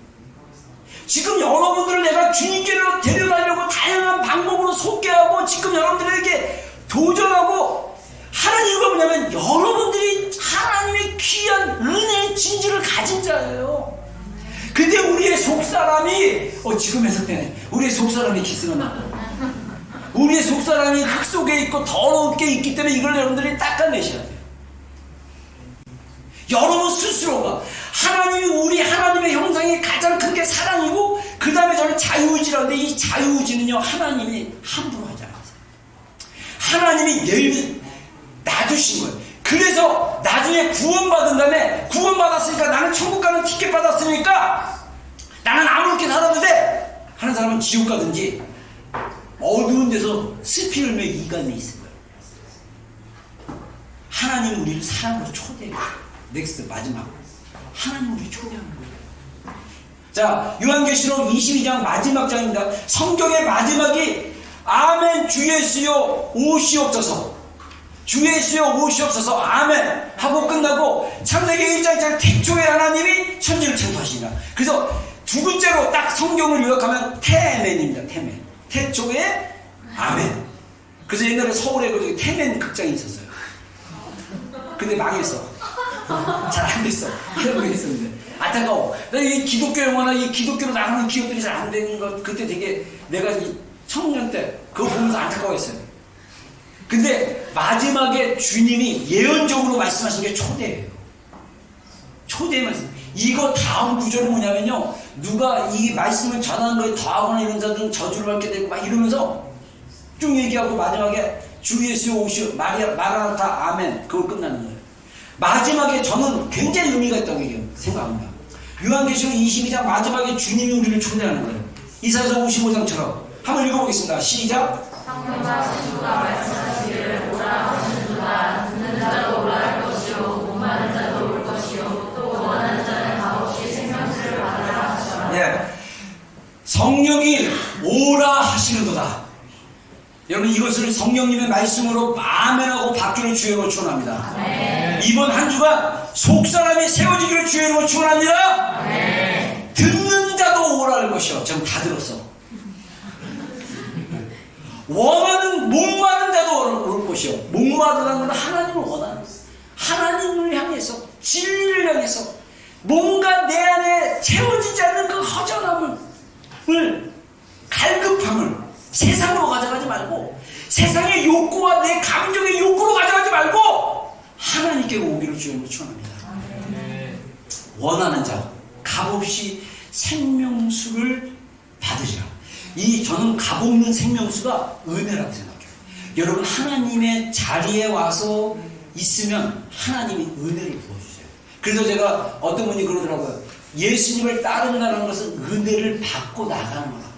지금 여러분들을 내가 주님께로 데려가려고 다양한 방법으로 소개하고 지금 여러분들에게 도전하고 하는 이유가 뭐냐면 여러분들이 하나님의 귀한 은혜의 진주를 가진 자예요. 근데 우리의 속사람이 지금 해석되네. 우리의 속사람이 기스가 나고 우리의 속사람이 흙 속에 있고 더럽게 있기 때문에 이걸 여러분들이 닦아내셔야 돼요. 여러분 스스로가 하나님이 하나님의 형상이 가장 큰 게 사랑이고 그 다음에 저는 자유의지라는데 이 자유의지는요 하나님이 함부로 하지 않으세요. 하나님이 놔두신 거예요. 그래서 나중에 구원받은 다음에 구원받았으니까 나는 천국 가는 티켓 받았으니까 나는 아무렇게 살아도 돼. 하는 사람은 지옥 가든지 어두운 데서 스피 흘며 이간에 있을 거예요. 하나님은 우리를 사랑으로 초대해요. 넥스트 마지막. 하나님 우리를 초대하는 거예요. 자, 요한계시록 22장 마지막 장입니다. 성경의 마지막이 아멘 주 예수여 오시옵소서, 주 예수여 오시옵소서 아멘 하고 끝나고 창세기 1장 태초에 하나님이 천지를 창조하시니라. 그래서 두 글자로 딱 성경을 요약하면 태멘입니다. 태멘. 태초에 아멘. 그래서 옛날에 서울에 그 태멘 극장이 있었어요. 근데 망했어. 잘 안 됐어. 하려고 했었는데 안타까워. 이 기독교 영화나 이 기독교로 나가는 기업들이 잘 안 되는 것, 그때 되게 내가 이 청년 때 그거 보면서 안타까워했어요. 근데 마지막에 주님이 예언적으로 말씀하신 게 초대예요. 초대의 말씀. 이거 다음 구절은 뭐냐면요, 누가 이 말씀을 전하는 거에 더하거나 이런 자들은 저주를 받게 되고 막 이러면서 쭉 얘기하고 마지막에 주 예수 오시오 마라나타 아멘, 그걸 끝나는 거예요. 마지막에 저는 굉장히 의미가 있다고 생각합니다. 요한계시록 22장 마지막에 주님이 우리를 초대하는 거예요. 이사야서 55장처럼 한번 읽어보겠습니다. 시작. 성령과 신부가 말씀하시기를 오라 하시는 누가 듣는 자도 오라 할 것이요 못 마는 자도 올 것이요 또 원하는 자는 값없이 생명수를 받으라 하시더라. 예, 성령이 오라 하시는도다. 여러분, 이것을 성령님의 말씀으로 아멘하고 받기를 주의로 축원합니다. 이번 한 주간 속사람이 세워지기를 주의로 축원합니다. 듣는 자도 오라 할 것이요. 지금 다 들었어. 원하는 목마른 자도 올 것이요. 목마르다는 건 하나님을 원하는, 하나님을 향해서, 진리를 향해서 뭔가 내 안에 채워지지 않는 그 허전함을, 갈급함을 세상으로 가져가지 말고, 세상의 욕구와 내 감정의 욕구로 가져가지 말고 하나님께 오기를 주님으로 축원합니다. 원하는 자 값없이 생명수를 받으시라. 저는 값없는 생명수가 은혜라고 생각해요. 여러분, 하나님의 자리에 와서 있으면 하나님이 은혜를 부어주세요. 그래서 제가 어떤 분이 그러더라고요. 예수님을 따른다는 것은 은혜를 받고 나가는 거라고.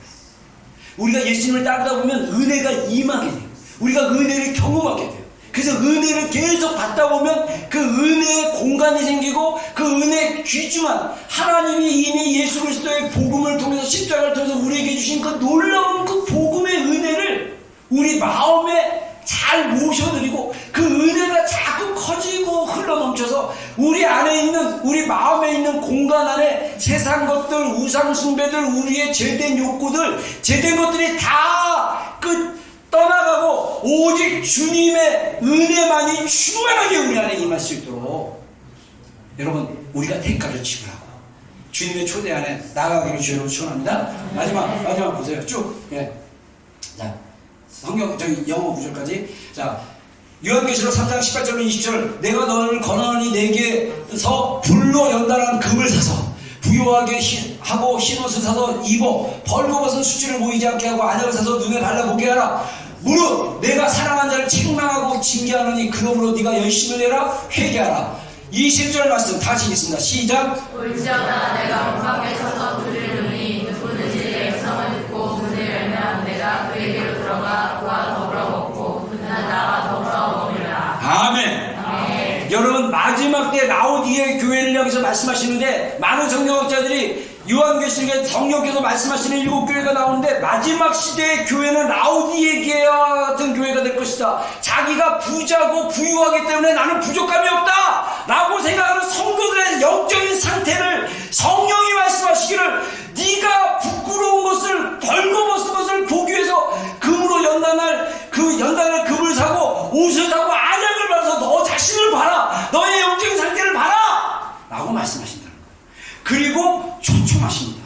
우리가 예수님을 따르다 보면 은혜가 임하게 돼요. 우리가 은혜를 경험하게 돼요. 그래서 은혜를 계속 받다 보면 그 은혜의 공간이 생기고 그 은혜의 귀중한, 하나님이 이미 예수 그리스도의 복음을 통해서, 십자가를 통해서 우리에게 주신 그 놀라운 그 복음의 은혜를 우리 마음에 잘 모셔드리고 그 은혜가 자꾸 커지고 흘러넘쳐서 우리 안에 있는, 우리 마음에 있는 공간 안에 세상 것들, 우상 숭배들, 우리의 죄된 욕구들, 죄된 것들이 다 떠나가고 오직 주님의 은혜만이 충만하게 우리 안에 임할 수 있도록 여러분, 우리가 대가를 지불하고 주님의 초대 안에 나가기를 주로 축원합니다. 마지막 보세요. 쭉. 예. 자, 성경 영어 구절까지. 자, 요한계시록 3장 18절 20절. 내가 너를 권하노니 내게서 불로 연단한 금을 사서 부요하게 하고 흰옷을 사서 입어 벌거벗은 수치를 보이지 않게 하고 안약을 사서 눈에 발라보게 하라. 무릇 내가 사랑한 자를 책망하고 징계하노니 그러므로 네가 열심히 내라 회개하라. 20절 말씀 다시 읽겠습니다. 시작. 올지어다 내가 문 밖에 서서 들으리니 누구든지 내 음성을 듣고 문을 열면 내가 그에게로 들어가 그와 더불어 먹고 그는 나와 더불어 먹으리라. 아멘. 여러분, 마지막 때 라오디게 교회를 향해서 말씀하시는데 많은 성경학자들이 요한계시록에 성령께서 말씀하시는 7교회가 나오는데 마지막 시대의 교회는 라오디게와 같은 교회가 될 것이다. 자기가 부자고 부유하기 때문에 나는 부족함이 없다 라고 생각하는 성도들의 영적인 상태를 성령이 말씀하시기를, 네가 부끄러운 것을, 벌거벗은 것을 보기 위해서 금으로 연단할 금을 사고 옷을 사고 안약을 받아서 너 자신을 봐라, 너의 영적인 상태를 봐라 라고 말씀하신다는 거예요. 그리고 초청하십니다.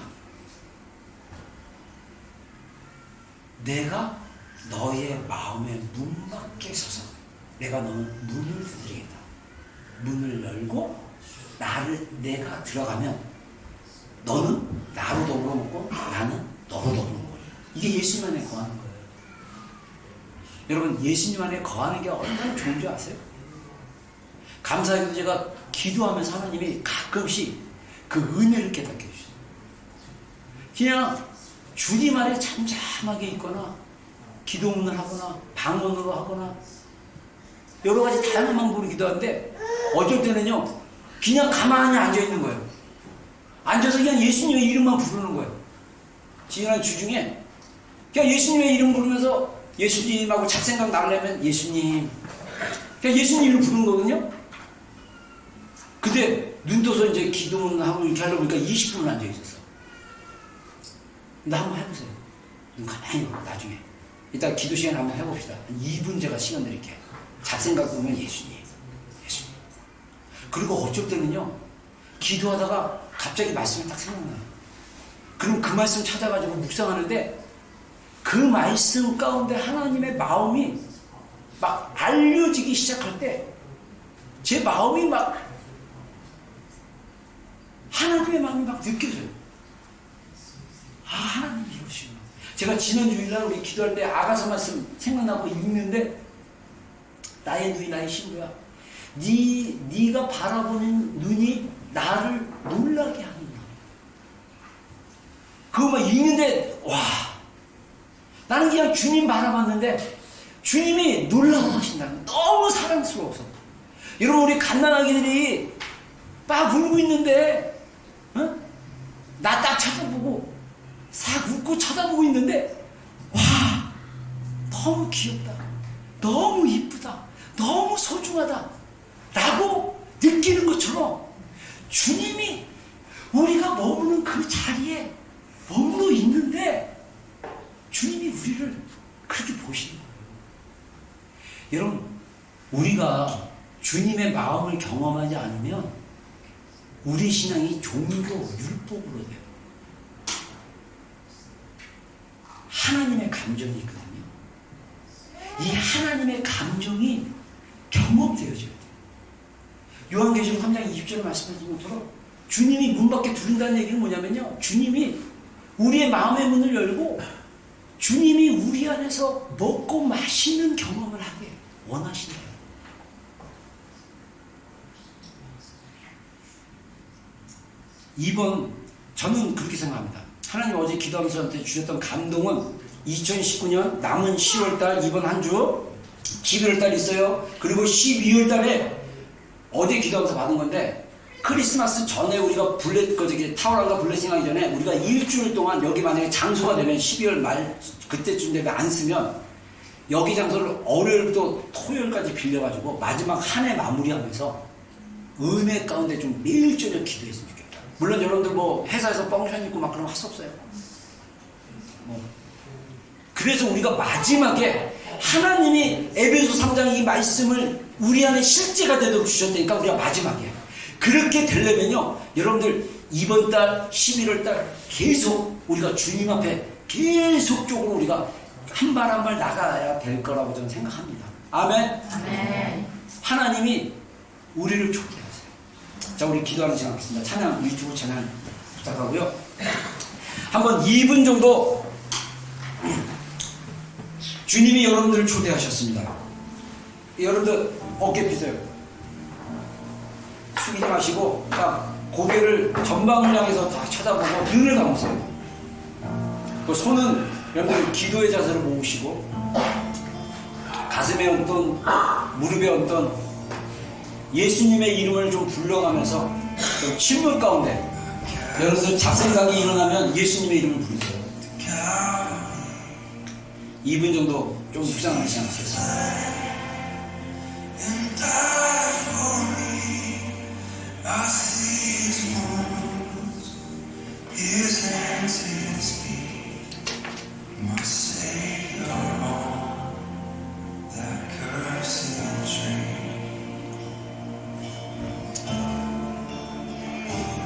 내가 너의 마음의 문 밖에 서서 내가 너는 문을 두드리겠다. 문을 열고 내가 들어가면 너는 나로 더불어 먹고 나는 너로 더불어 먹으리라. 이게 예수님 안에 거하는 거예요. 여러분, 예수님 안에 거하는 게 얼마나 좋은 줄 아세요? 감사하게도 제가 기도하면서 하나님이 가끔씩 그 은혜를 깨닫게 해주세요. 그냥 주님 안에 잠잠하게 있거나 기도문을 하거나 방언으로 하거나 여러 가지 다양한 방법으로 기도하는데 어쩔 때는요 그냥 가만히 앉아있는 거예요. 앉아서 그냥 예수님의 이름만 부르는 거예요. 지난 주 중에 그냥 예수님의 이름 부르면서 예수님하고 잡생각 나려면 예수님 그냥 예수님 이름 부르는 거거든요. 근데 눈 떠서 이제 기도문 하고 이렇게 하려고 보니까 20분을 앉아있었어. 근데 한번 해보세요. 눈 가만히 나중에 이따 기도 시간 한번 해봅시다. 한 2분 제가 시간 드릴게요. 잡생각 보면 예수님 예수님. 그리고 어쩔 때는요 기도하다가 갑자기 말씀이 딱 생각나요. 그럼 그 말씀 찾아가지고 묵상하는데 그 말씀 가운데 하나님의 마음이 막 알려지기 시작할 때 제 마음이 막 하나님의 마음이 막 느껴져요. 아, 하나님 이러시구나. 제가 지난 주일날 우리 기도할 때 아가서 말씀 생각나고 읽는데 나의 눈이 나의 신부야. 네가 바라보는 눈이 나를 놀라게 하는구나. 그거 막 읽는데 와, 나는 그냥 주님 바라봤는데 주님이 놀라워하신다는 너무 사랑스러워서. 여러분 우리 갓난아기들이 막 울고 있는데 나 딱 쳐다보고 싹 웃고 쳐다보고 있는데 와, 너무 귀엽다, 너무 이쁘다, 너무 소중하다 라고 느끼는 것처럼 주님이 우리가 머무는 그 자리에 머물러 있는데 주님이 우리를 그렇게 보시는 거예요. 여러분 우리가 주님의 마음을 경험하지 않으면 우리 신앙이 종교 율법으로 돼요. 하나님의 감정이 있거든요. 이 하나님의 감정이 경험되어져야 돼요. 요한계시록 3장 20절에 말씀하신 것처럼 주님이 문 밖에 두른다는 얘기는 뭐냐면요, 주님이 우리의 마음의 문을 열고 주님이 우리 안에서 먹고 마시는 경험을 하게 원하신대요. 이번 저는 그렇게 생각합니다. 하나님 어제 기도하면서 저한테 주셨던 감동은 2019년 남은 10월달 이번 한 주 11월달 있어요. 그리고 12월달에 어제 기도하면서 받은 건데 크리스마스 전에 우리가 타월한가 블레싱 하기 전에 우리가 일주일 동안 여기 만약에 장소가 되면 12월 말 그때쯤 되면 안 쓰면 여기 장소를 월요일부터 토요일까지 빌려가지고 마지막 한 해 마무리하면서 은혜 가운데 좀 매일 저녁 기도했으면 좋겠다. 물론 여러분들 뭐 회사에서 펑션 있고 막 그런 거 할 수 없어요. 그래서 우리가 마지막에 하나님이 에베소 3장 이 말씀을 우리 안에 실제가 되도록 주셨다니까 우리가 마지막에 그렇게 되려면요 여러분들 이번 달 11월 달 계속 우리가 주님 앞에 계속적으로 우리가 한 발 한 발 나가야 될 거라고 저는 생각합니다. 아멘. 아멘. 하나님이 우리를 초대하세요. 자, 우리 기도하는 시간 갖겠습니다. 찬양, 유튜브 찬양 부탁하고요. 한번 2분 정도 주님이 여러분들을 초대하셨습니다. 여러분들 어깨 펴세요. 숙이지 마시고 딱 고개를 전방을 향해서 다 쳐다보고 눈을 감으세요. 그 손은 여러분들 기도의 자세로 모으시고 가슴에 얹던 무릎에 얹던 예수님의 이름을 좀 불러가면서 좀 침묵 가운데 여러분들 잡생각이 일어나면 예수님의 이름을 부르세요. 2분 정도 좀 묵상하는 시간 갖겠습니다.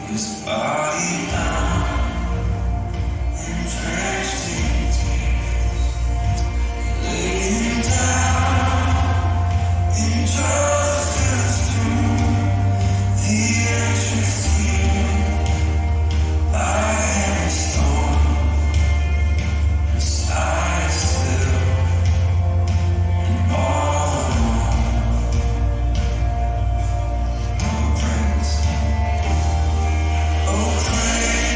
His body down and dressed in tears, laying down in justice through the entrance here by a storm, the sky is still and all alone. Oh, praise. Oh, praise.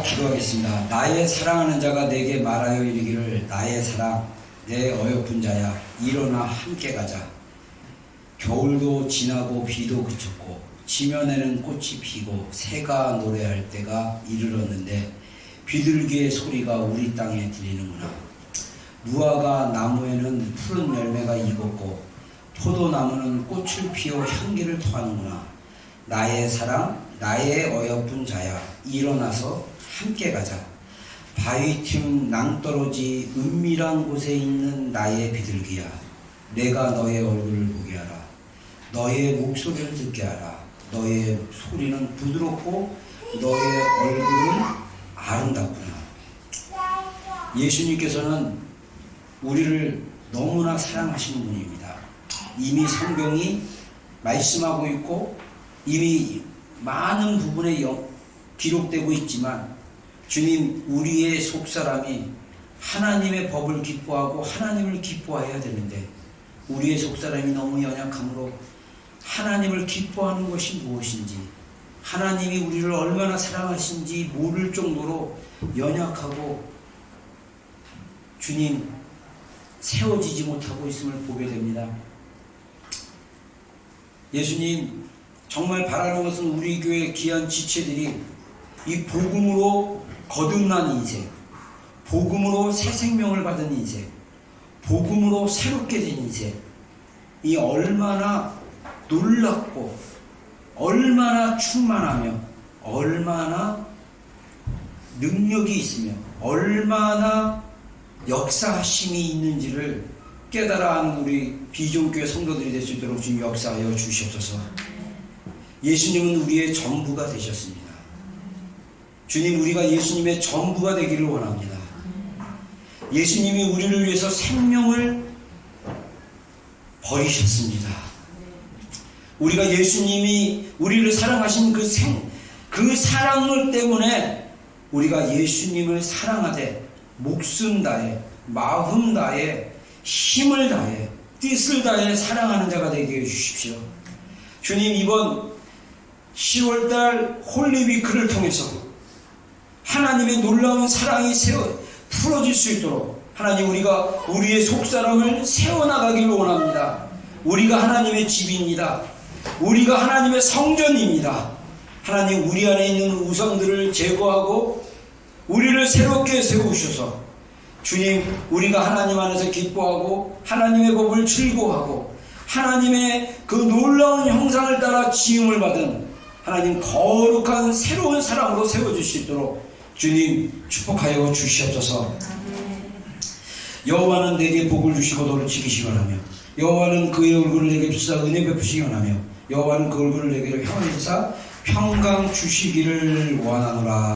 기도하겠습니다. 나의 사랑하는 자가 내게 말하여 이르기를 나의 사랑 내 어여쁜 자야 일어나 함께 가자. 겨울도 지나고 비도 그쳤고 지면에는 꽃이 피고 새가 노래할 때가 이르렀는데 비둘기의 소리가 우리 땅에 들리는구나. 무화과 나무에는 푸른 열매가 익었고 포도나무는 꽃을 피워 향기를 토하는구나. 나의 사랑 나의 어여쁜 자야 일어나서 함께 가자. 바위 틈 낭떠러지 은밀한 곳에 있는 나의 비둘기야 내가 너의 얼굴을 보게 하라. 너의 목소리를 듣게 하라. 너의 소리는 부드럽고 너의 얼굴은 아름답구나. 예수님께서는 우리를 너무나 사랑하시는 분입니다. 이미 성경이 말씀하고 있고 이미 많은 부분에 기록되고 있지만 주님 우리의 속사람이 하나님의 법을 기뻐하고 하나님을 기뻐해야 되는데 우리의 속사람이 너무 연약함으로 하나님을 기뻐하는 것이 무엇인지 하나님이 우리를 얼마나 사랑하신지 모를 정도로 연약하고 주님 세워지지 못하고 있음을 보게 됩니다. 예수님 정말 바라는 것은 우리 교회 귀한 지체들이 이 복음으로 거듭난 인생, 복음으로 새 생명을 받은 인생, 복음으로 새롭게 된 인생, 이 얼마나 놀랍고 얼마나 충만하며 얼마나 능력이 있으며 얼마나 역사하심이 있는지를 깨달아 하는 우리 비전교회 성도들이 될 수 있도록 주님 역사하여 주시옵소서. 예수님은 우리의 전부가 되셨습니다. 주님 우리가 예수님의 전부가 되기를 원합니다. 예수님이 우리를 위해서 생명을 버리셨습니다. 우리가 예수님이 우리를 사랑하신 그 사랑을 때문에 우리가 예수님을 사랑하되 목숨 다해 마음 다해 힘을 다해 뜻을 다해 사랑하는 자가 되게 해주십시오. 주님 이번 10월달 홀리위크를 통해서 하나님의 놀라운 사랑이 풀어질 수 있도록 하나님 우리가 우리의 속사람을 세워나가기를 원합니다. 우리가 하나님의 집입니다. 우리가 하나님의 성전입니다. 하나님 우리 안에 있는 우상들을 제거하고 우리를 새롭게 세우셔서 주님 우리가 하나님 안에서 기뻐하고 하나님의 법을 즐거워하고 하나님의 그 놀라운 형상을 따라 지음을 받은 하나님 거룩한 새로운 사람으로 세워줄 수 있도록 주님 축복하여 주시옵소서. 여호와는 내게 복을 주시고 너를 지키시기 원하며 여호와는 그의 얼굴을 내게 비추사 은혜 베푸시기 원하며 여호와는 그 얼굴을 내게 향하사 평강 주시기를 원하노라.